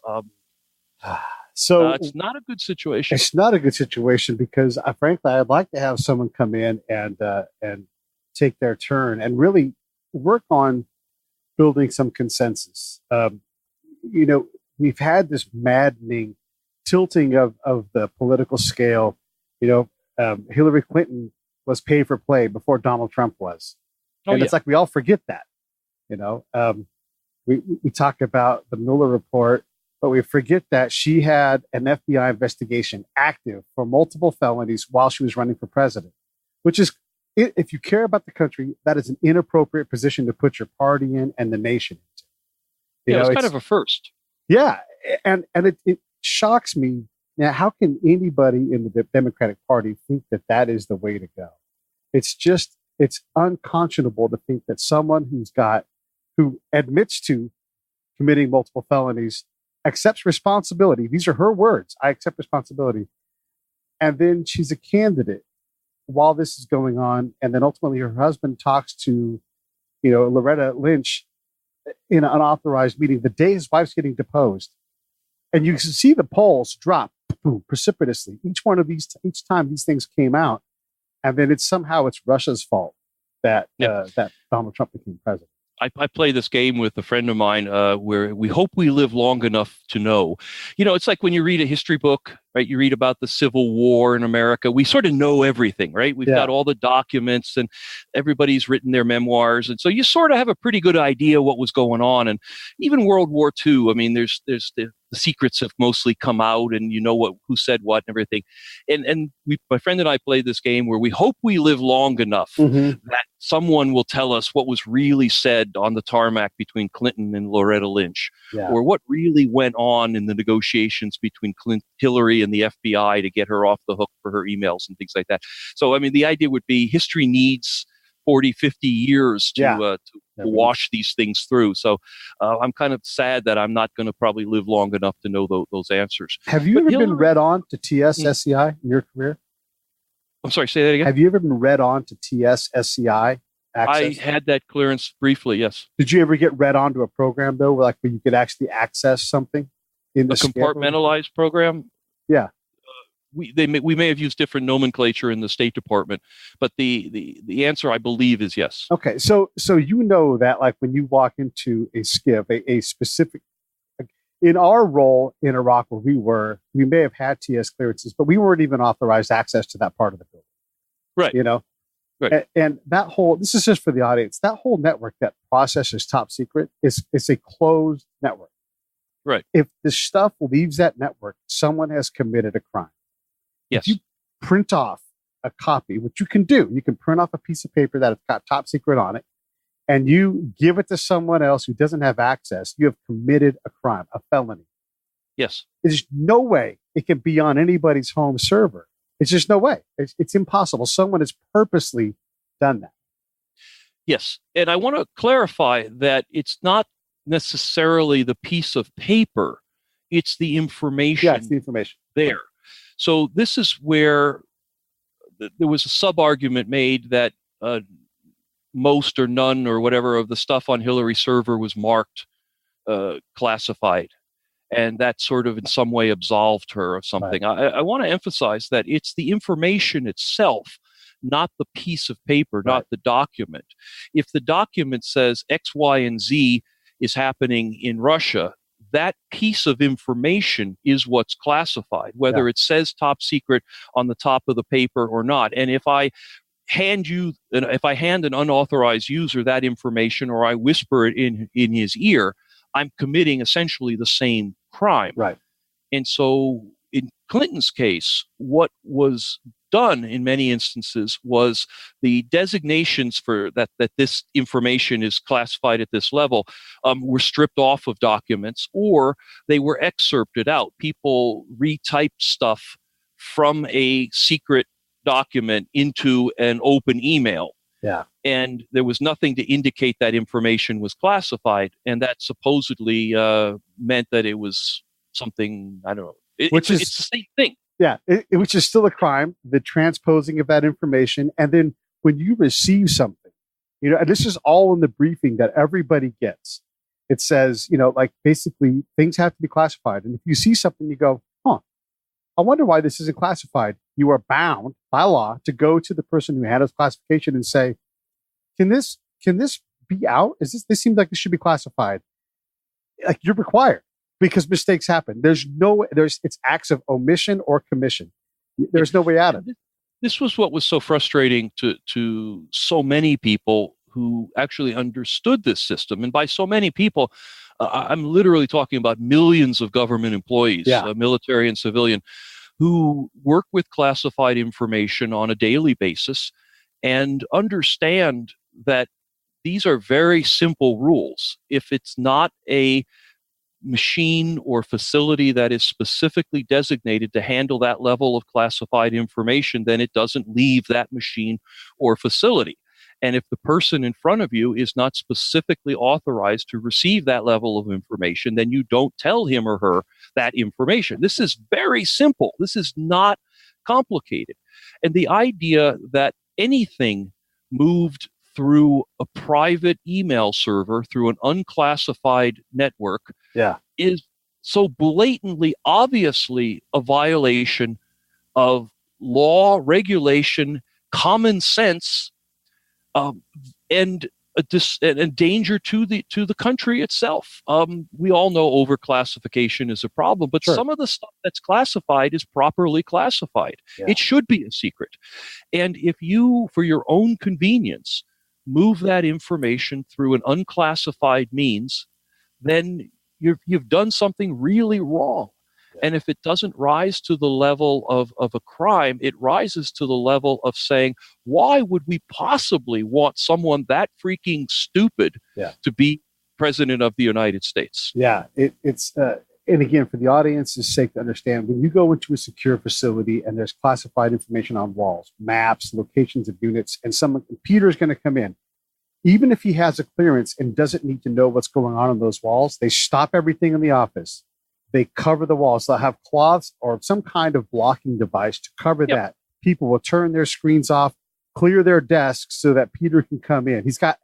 So it's not a good situation. It's not a good situation because, frankly, I'd like to have someone come in and take their turn and really work on building some consensus. We've had this maddening tilting of the political scale. Hillary Clinton was pay for play before Donald Trump was. It's like we all forget that. We talk about the Mueller report, but we forget that she had an FBI investigation active for multiple felonies while she was running for president, which is, if you care about the country, that is an inappropriate position to put your party in and the nation into. It's kind of a first. Yeah, and it shocks me. Now, how can anybody in the Democratic Party think that is the way to go? It's unconscionable to think that someone who admits to committing multiple felonies accepts responsibility. These are her words. I accept responsibility. And then she's a candidate while this is going on. And then ultimately her husband talks to, Loretta Lynch in an unauthorized meeting the day his wife's getting deposed. And you can see the polls drop precipitously. Each time these things came out. And then it's Russia's fault that Donald Trump became president. I play this game with a friend of mine where we hope we live long enough to know. It's like when you read a history book, right? You read about the Civil War in America. We sort of know everything, right? We've got all the documents and everybody's written their memoirs. And so you sort of have a pretty good idea what was going on. And even World War II, I mean, there's the secrets have mostly come out and who said what and everything. And my friend and I played this game where we hope we live long enough that someone will tell us what was really said on the tarmac between Clinton and Loretta Lynch, or what really went on in the negotiations between Hillary and the FBI to get her off the hook for her emails and things like that. So, I mean, the idea would be history needs 40, 50 years to wash these things through. So I'm kind of sad that I'm not going to probably live long enough to know those answers. Have you ever been read on to TS-SCI in your career? I'm sorry, say that again? Have you ever been read on to TS-SCI access? I had that clearance briefly, yes. Did you ever get read on to a program, though, where you could actually access something in the compartmentalized program? Yeah. We may have used different nomenclature in the State Department, but the answer, I believe, is yes. Okay, so that when you walk into a SCIF, a specific, in our role in Iraq where we may have had TS clearances, but we weren't even authorized access to that part of the building. Right. Right. And that this is just for the audience, that whole network, that process is top secret. It's a closed network. Right. If the stuff leaves that network, someone has committed a crime. Yes. print off a copy, which you can do. You can print off a piece of paper that has got top secret on it, and you give it to someone else who doesn't have access. You have committed a crime, a felony. Yes. There's no way it can be on anybody's home server. It's just no way. It's impossible. Someone has purposely done that. Yes. And I want to clarify that it's not necessarily the piece of paper. It's the information. Yeah, it's the information there. So this is where there was a sub-argument made that most or none or whatever of the stuff on Hillary's server was marked classified. And that sort of in some way absolved her of something. Right. I want to emphasize that it's the information itself, not the piece of paper, not the document. If the document says X, Y, and Z is happening in Russia, that piece of information is what's classified, whether it says top secret on the top of the paper or not. And if I hand an unauthorized user that information, or I whisper it in his ear, I'm committing essentially the same crime. Right. And so in Clinton's case, what was done in many instances was the designations for that this information is classified at this level were stripped off of documents, or they were excerpted out. People retyped stuff from a secret document into an open email. Yeah. And there was nothing to indicate that information was classified. And that supposedly meant that it was something, I don't know. It's the same thing. Yeah, which is still a crime, the transposing of that information. And then when you receive something, and this is all in the briefing that everybody gets. It says, like basically things have to be classified. And if you see something, you go, I wonder why this isn't classified. You are bound by law to go to the person who handles classification and say, can this be out? This seems like this should be classified. Like, you're required, because mistakes happen. It's acts of omission or commission. There's no way out of it. This was what was so frustrating to so many people who actually understood this system. And by so many people, I'm literally talking about millions of government employees, military and civilian, who work with classified information on a daily basis and understand that these are very simple rules. If it's not a machine or facility that is specifically designated to handle that level of classified information, then it doesn't leave that machine or facility. And if the person in front of you is not specifically authorized to receive that level of information, then you don't tell him or her that information. This is very simple. This is not complicated. And the idea that anything moved through a private email server, through an unclassified network, is so blatantly, obviously a violation of law, regulation, common sense, and a danger to the country itself. We all know overclassification is a problem, but some of the stuff that's classified is properly classified. It should be a secret. And if you, for your own convenience, move that information through an unclassified means, then you've done something really wrong. And if it doesn't rise to the level of a crime, it rises to the level of saying, why would we possibly want someone that freaking stupid to be president of the United States? Yeah, it's and again, for the audience's sake to understand, when you go into a secure facility and there's classified information on walls, maps, locations of units, and Peter's going to come in, even if he has a clearance and doesn't need to know what's going on those walls, they stop everything in the office. They cover the walls. They'll have cloths or some kind of blocking device to cover that. People will turn their screens off, clear their desks so that Peter can come in. He's got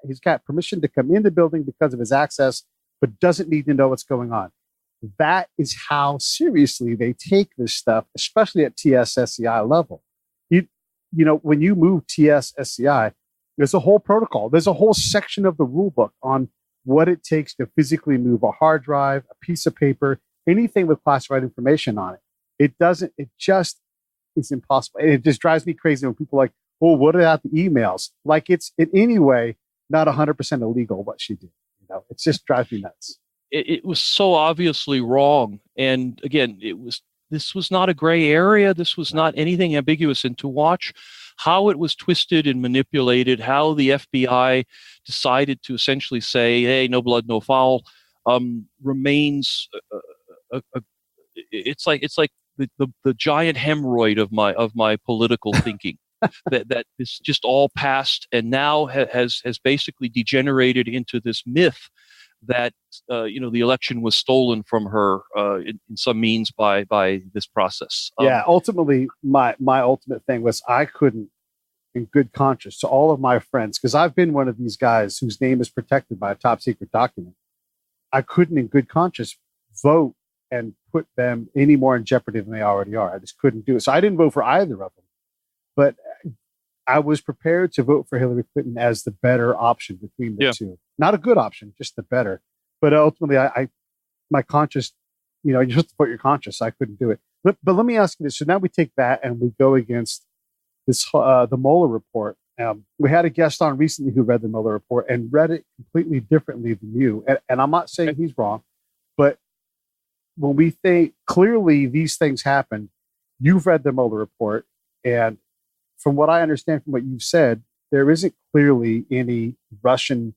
permission to come in the building because of his access, but doesn't need to know what's going on. That is how seriously they take this stuff, especially at TS-SCI level. When you move TS-SCI, there's a whole protocol. There's a whole section of the rule book on what it takes to physically move a hard drive, a piece of paper, anything with classified information on it. It's impossible. And it just drives me crazy when people are like, well, what about the emails? Like, it's in any way not 100% illegal what she did. It just drives me nuts. It was so obviously wrong. And again, it was this was not a gray area. This was not anything ambiguous. And to watch how it was twisted and manipulated, how the FBI decided to essentially say, hey, no blood, no foul, remains it's like the giant hemorrhoid of my political thinking that is just all past and now has basically degenerated into this myth that the election was stolen from her in some means by this process. Ultimately, my ultimate thing was I couldn't, in good conscience, to all of my friends, because I've been one of these guys whose name is protected by a top secret document. I couldn't, in good conscience, vote and put them any more in jeopardy than they already are. I just couldn't do it. So I didn't vote for either of them, but I was prepared to vote for Hillary Clinton as the better option between the two. Not a good option, just the better. But ultimately, my conscience, you have to put your conscience. I couldn't do it. But let me ask you this. So now we take that and we go against this the Mueller report. We had a guest on recently who read the Mueller report and read it completely differently than you. And I'm not saying he's wrong, but when we think clearly these things happened, you've read the Mueller report, and from what I understand from what you've said, there isn't clearly any Russian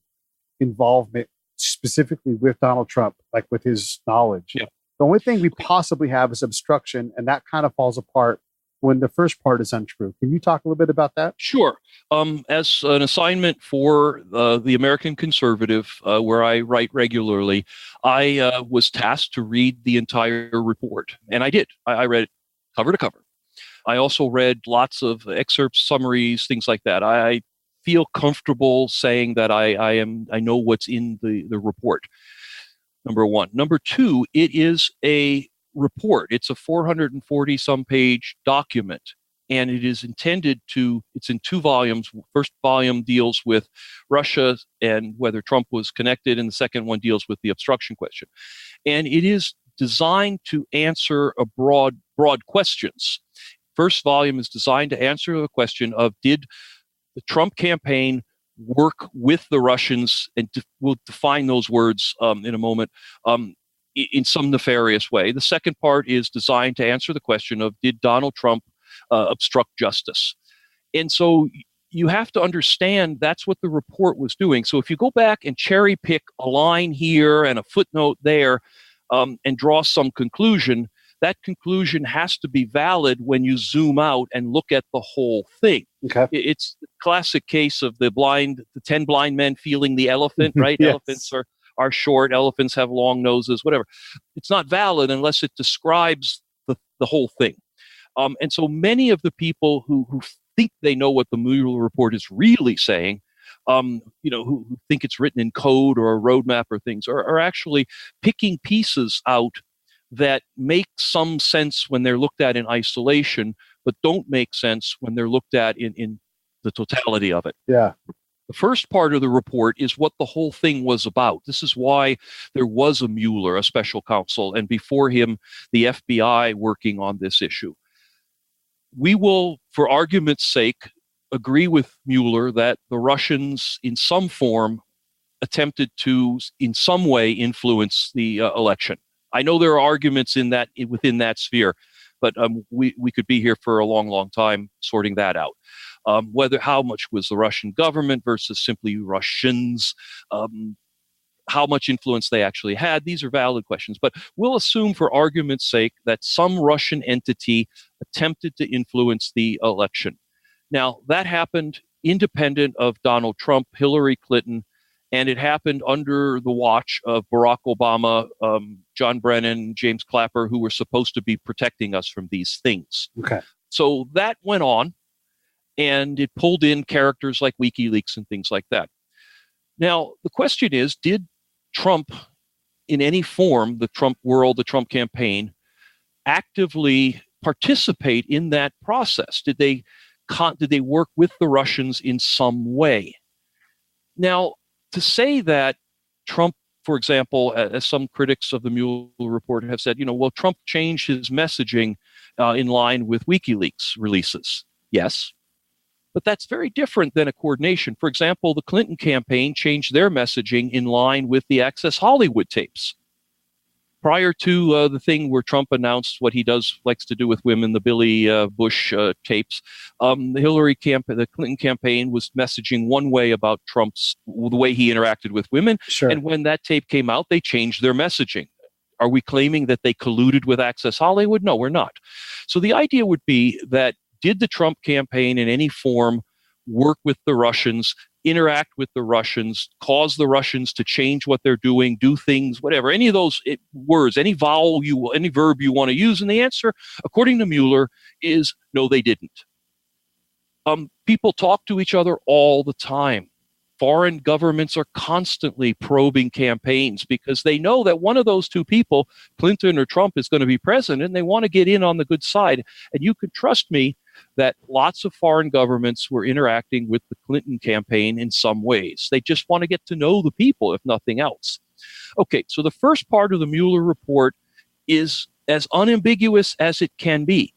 involvement specifically with Donald Trump, like with his knowledge. Yeah. The only thing we possibly have is obstruction, and that kind of falls apart when the first part is untrue. Can you talk a little bit about that? Sure. As an assignment for the American Conservative, where I write regularly, I was tasked to read the entire report, and I did. I read it cover to cover. I also read lots of excerpts, summaries, things like that. I feel comfortable saying that I know what's in the report. Number one. Number two, it is a report. It's a 440 some page document, and it is intended it's in 2 volumes. First volume deals with Russia and whether Trump was connected, and the second one deals with the obstruction question. And it is designed to answer a broad questions. First volume is designed to answer the question of, did the Trump campaign work with the Russians, and we'll define those words in a moment, in some nefarious way. The second part is designed to answer the question of, did Donald Trump obstruct justice? And so you have to understand that's what the report was doing. So if you go back and cherry pick a line here and a footnote there and draw some conclusion, that conclusion has to be valid when you zoom out and look at the whole thing. Okay. It's the classic case of the 10 blind men feeling the elephant, right? Yes. Elephants are short, elephants have long noses, whatever. It's not valid unless it describes the whole thing. And so many of the people who think they know what the Mueller report is really saying, who think it's written in code or a roadmap or things, are actually picking pieces out that make some sense when they're looked at in isolation, but don't make sense when they're looked at in the totality of it. Yeah. The first part of the report is what the whole thing was about. This is why there was a Mueller, a special counsel, and before him, the FBI working on this issue. We will, for argument's sake, agree with Mueller that the Russians, in some form, attempted to, in some way, influence the election. I know there are arguments within that sphere, but we could be here for a long, long time sorting that out. How much was the Russian government versus simply Russians, how much influence they actually had. These are valid questions, but we'll assume for argument's sake that some Russian entity attempted to influence the election. Now, that happened independent of Donald Trump, Hillary Clinton, and it happened under the watch of Barack Obama, John Brennan, James Clapper, who were supposed to be protecting us from these things. Okay. So that went on, and it pulled in characters like WikiLeaks and things like that. Now, the question is, did Trump, in any form, the Trump world, the Trump campaign, actively participate in that process? Did they work with the Russians in some way? Now, to say that Trump, for example, as some critics of the Mueller report have said, Trump changed his messaging in line with WikiLeaks releases. Yes, but that's very different than a coordination. For example, the Clinton campaign changed their messaging in line with the Access Hollywood tapes. prior to the thing where Trump announced what he likes to do with women, the Billy Bush tapes, the Clinton campaign was messaging one way about the way he interacted with women. Sure. And when that tape came out, they changed their messaging. Are we claiming that they colluded with Access Hollywood? No, we're not. So the idea would be that did the Trump campaign in any form work with the Russians, interact with the Russians, cause the Russians to change what they're doing, do things, whatever, any of those words, any verb you want to use? And the answer, according to Mueller, is no, they didn't. People talk to each other all the time. Foreign governments are constantly probing campaigns because they know that one of those two people, Clinton or Trump, is going to be president, and they want to get in on the good side. And you can trust me that lots of foreign governments were interacting with the Clinton campaign in some ways. They just want to get to know the people, if nothing else. Okay, so the first part of the Mueller report is as unambiguous as it can be.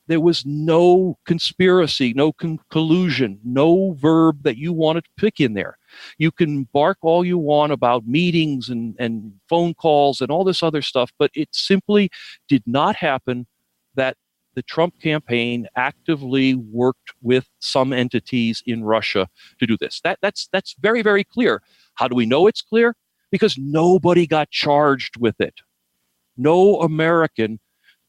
There was no conspiracy, no collusion, no verb that you wanted to pick in there. You can bark all you want about meetings and phone calls and all this other stuff, but it simply did not happen that the Trump campaign actively worked with some entities in Russia to do this. That's very, very clear. How do we know it's clear? Because nobody got charged with it. No American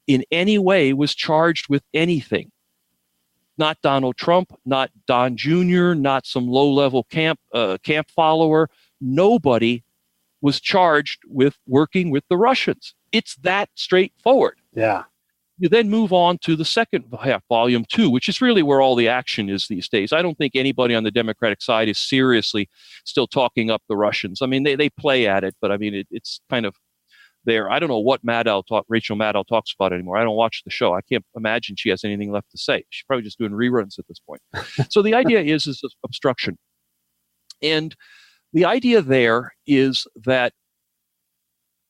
in any way was charged with anything. Not Donald Trump, not Don Jr., not some low-level camp follower. Nobody was charged with working with the Russians. It's that straightforward. Yeah. You then move on to the second half, volume 2, which is really where all the action is these days. I don't think anybody on the Democratic side is seriously still talking up the Russians. I mean, they play at it, but I mean, it's kind of there. I don't know what Rachel Maddow talks about anymore. I don't watch the show. I can't imagine she has anything left to say. She's probably just doing reruns at this point. So the idea is obstruction. And the idea there is that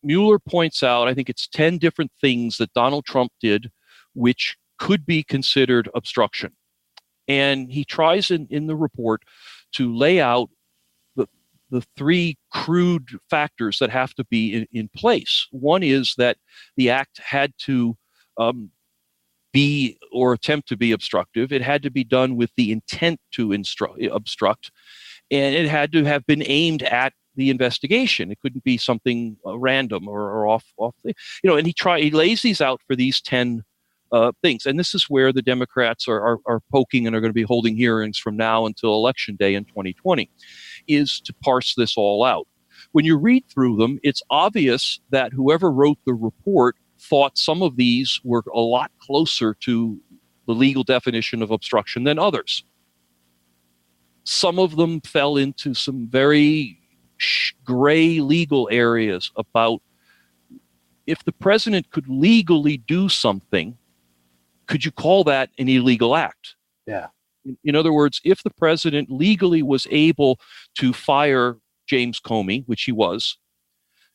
Mueller points out, I think it's 10 different things that Donald Trump did which could be considered obstruction. And he tries in the report to lay out the three crude factors that have to be in place. One is that the act had to be or attempt to be obstructive. It had to be done with the intent to obstruct, and it had to have been aimed at the investigation. It couldn't be something random or off the, and he lays these out for these 10 things. And this is where the Democrats are poking and are going to be holding hearings from now until Election Day in 2020, is to parse this all out. When you read through them, it's obvious that whoever wrote the report thought some of these were a lot closer to the legal definition of obstruction than others. Some of them fell into some very gray legal areas about if the president could legally do something, could you call that an illegal act? Yeah. In other words, if the president legally was able to fire James Comey, which he was,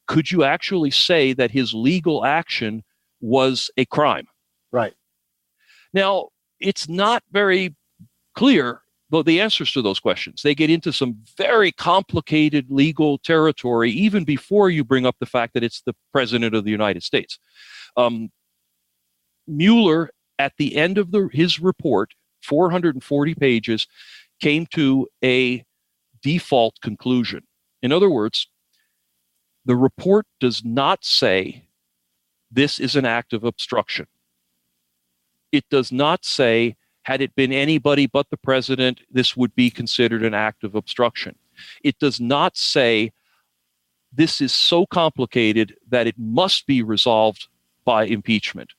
could you actually say that his legal action was a crime? Right. Now, it's not very clear, but the answers to those questions, they get into some very complicated legal territory, even before you bring up the fact that it's the president of the United States. Mueller, at the end of his report, 440 pages, came to a default conclusion. In other words, the report does not say this is an act of obstruction. It does not say, had it been anybody but the president, this would be considered an act of obstruction. It does not say this is so complicated that it must be resolved by impeachment.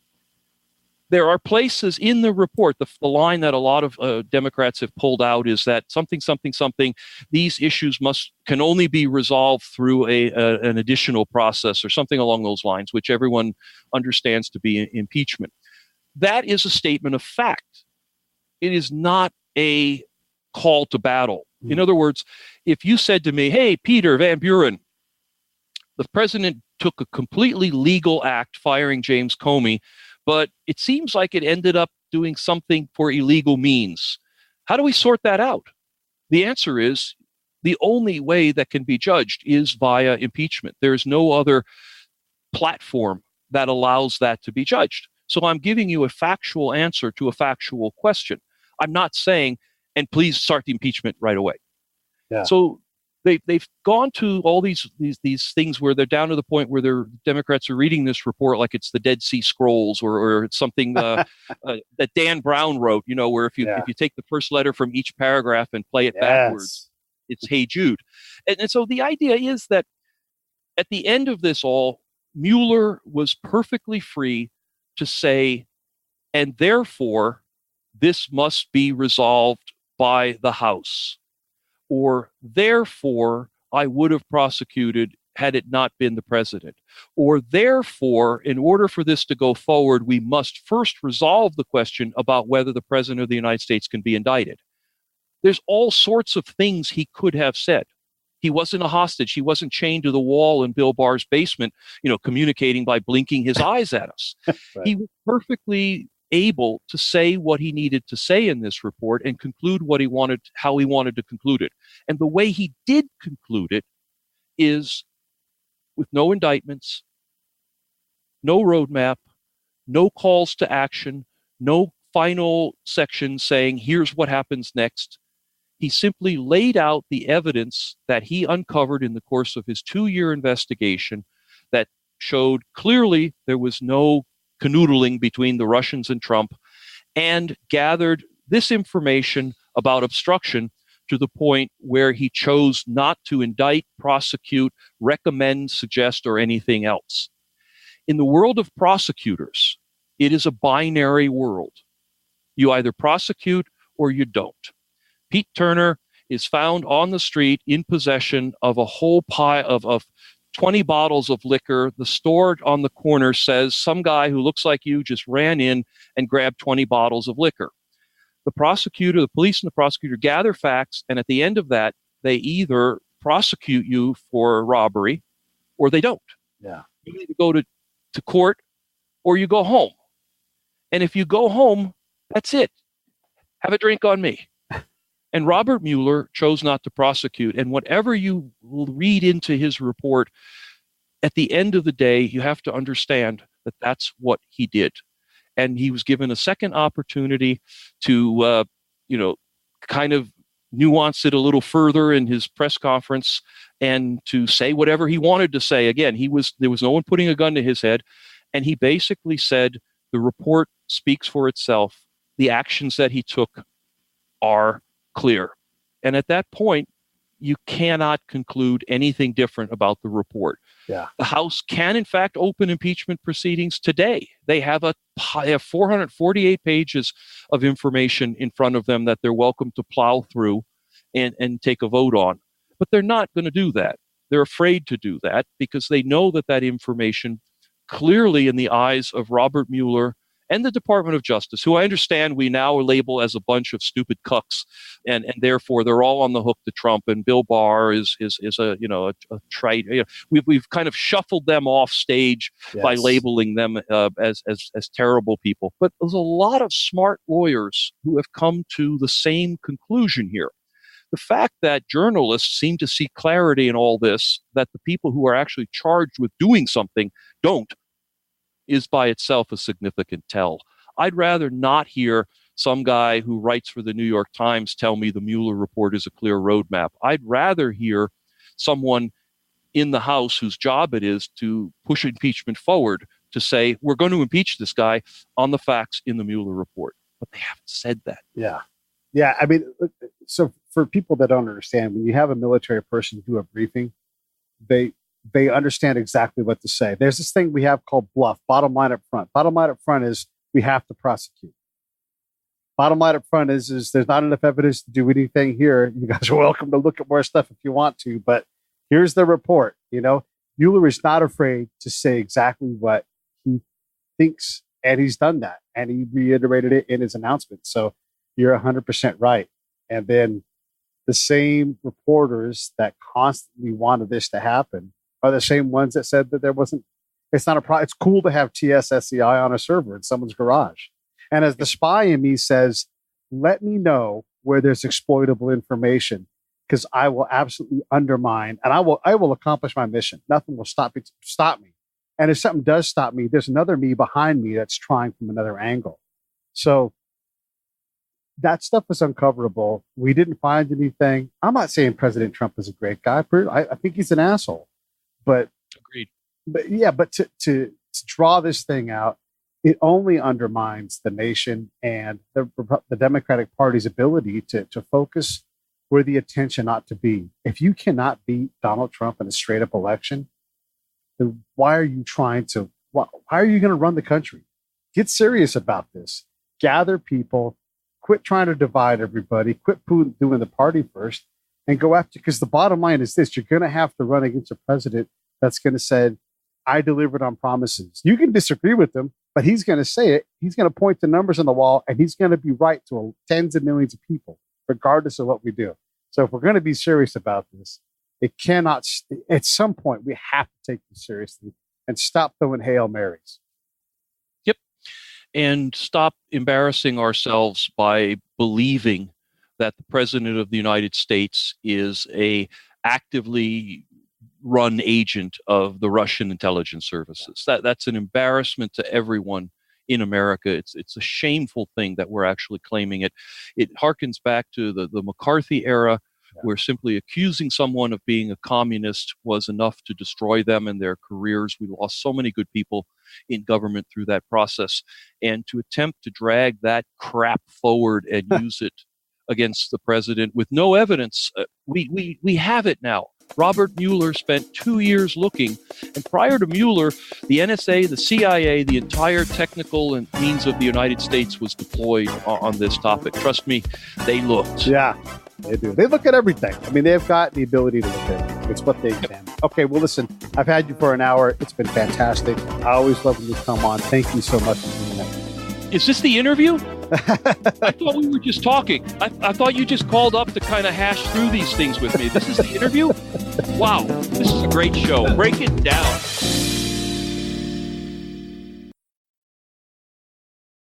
There are places in the report, the line that a lot of Democrats have pulled out is that something, these issues can only be resolved through an additional process or something along those lines, which everyone understands to be impeachment. That is a statement of fact. It is not a call to battle. In other words, if you said to me, hey, Peter Van Buren, the president took a completely legal act firing James Comey, but it seems like it ended up doing something for illegal means. How do we sort that out? The answer is the only way that can be judged is via impeachment. There is no other platform that allows that to be judged. So I'm giving you a factual answer to a factual question. I'm not saying, and please start the impeachment right away. Yeah. So they've gone to all these things where they're down to the point where the Democrats are reading this report like it's the Dead Sea Scrolls or it's something that Dan Brown wrote. Where if you take the first letter from each paragraph and play it backwards, it's Hey Jude. And so the idea is that at the end of this all, Mueller was perfectly free to say, and therefore this must be resolved by the House. Or therefore, I would have prosecuted had it not been the president. Or therefore, in order for this to go forward, we must first resolve the question about whether the president of the United States can be indicted. There's all sorts of things he could have said. He wasn't a hostage. He wasn't chained to the wall in Bill Barr's basement, communicating by blinking his eyes at us. Right. He was perfectly able to say what he needed to say in this report and conclude what he wanted, how he wanted to conclude it. And the way he did conclude it is with no indictments, no roadmap, no calls to action, no final section saying, here's what happens next. He simply laid out the evidence that he uncovered in the course of his 2-year investigation that showed clearly there was no canoodling between the Russians and Trump, and gathered this information about obstruction to the point where he chose not to indict, prosecute, recommend, suggest, or anything else. In the world of prosecutors, it is a binary world. You either prosecute or you don't. Pete Turner is found on the street in possession of a whole pile of 20 bottles of liquor. The store on the corner says some guy who looks like you just ran in and grabbed 20 bottles of liquor. The prosecutor, the police and the prosecutor gather facts, and at the end of that, they either prosecute you for robbery or they don't. Yeah. You either go to court or you go home. And if you go home, that's it. Have a drink on me. And Robert Mueller chose not to prosecute. And whatever you read into his report, at the end of the day, you have to understand that that's what he did. And he was given a second opportunity to, kind of nuance it a little further in his press conference and to say whatever he wanted to say. Again, there was no one putting a gun to his head. And he basically said, the report speaks for itself. The actions that he took are clear. And at that point, you cannot conclude anything different about the report. Yeah. The House can, in fact, open impeachment proceedings today. They have 448 pages of information in front of them that they're welcome to plow through and take a vote on. But they're not going to do that. They're afraid to do that because they know that information clearly in the eyes of Robert Mueller and the Department of Justice, who I understand we now label as a bunch of stupid cucks, and therefore they're all on the hook to Trump. And Bill Barr is a trite. We've kind of shuffled them off stage by labeling them as terrible people. But there's a lot of smart lawyers who have come to the same conclusion here. The fact that journalists seem to see clarity in all this, that the people who are actually charged with doing something don't, is by itself a significant tell. I'd rather not hear some guy who writes for the New York Times tell me the Mueller report is a clear roadmap. I'd rather hear someone in the House whose job it is to push impeachment forward to say, we're going to impeach this guy on the facts in the Mueller report. But they haven't said that. Yeah. Yeah. I mean, so for people that don't understand, when you have a military person do a briefing, they understand exactly what to say. There's this thing we have called bluff, bottom line up front. Bottom line up front is we have to prosecute. Bottom line up front is there's not enough evidence to do anything here. You guys are welcome to look at more stuff if you want to, but here's the report. Mueller is not afraid to say exactly what he thinks, and he's done that. And he reiterated it in his announcement. So you're 100% right. And then the same reporters that constantly wanted this to happen are the same ones that said that it's not a problem. It's cool to have TSSCI on a server in someone's garage. And as the spy in me says, let me know where there's exploitable information, because I will absolutely undermine and I will accomplish my mission. Nothing will stop me And if something does stop me, there's another me behind me that's trying from another angle. So that stuff is uncoverable. We didn't find anything. I'm not saying President Trump is a great guy. I think he's an asshole. But agreed. But to draw this thing out, it only undermines the nation and the Democratic Party's ability to focus where the attention ought to be. If you cannot beat Donald Trump in a straight up election, then why are you going to run the country? Get serious about this. Gather people, quit trying to divide everybody, quit doing the party first, and go after, because the bottom line is this: you're going to have to run against a president that's going to say, I delivered on promises. You can disagree with him, but he's going to say it. He's going to point the numbers on the wall, and he's going to be right to tens of millions of people, regardless of what we do. So if we're going to be serious about this, it cannot, at some point, we have to take this seriously and stop throwing Hail Marys. Yep. And stop embarrassing ourselves by believing that the President of the United States is a actively run agent of the Russian intelligence services. That's an embarrassment to everyone in America. It's a shameful thing that we're actually claiming it. It harkens back to the McCarthy era, where simply accusing someone of being a communist was enough to destroy them and their careers. We lost so many good people in government through that process. And to attempt to drag that crap forward and use it against the president with no evidence, we have it now. Robert Mueller spent 2 years looking, and prior to Mueller, the NSA, the CIA, the entire technical and means of the United States was deployed on this topic. Trust me, they looked. Yeah, they do. They look at everything. I mean, they've got the ability to look at everything. It's what they examine. Okay, well, listen, I've had you for an hour. It's been fantastic. I always love when you come on. Thank you so much for doing that. Is this the interview? I thought we were just talking. I thought you just called up to kind of hash through these things with me. This is the interview? Wow, this is a great show. Break it down.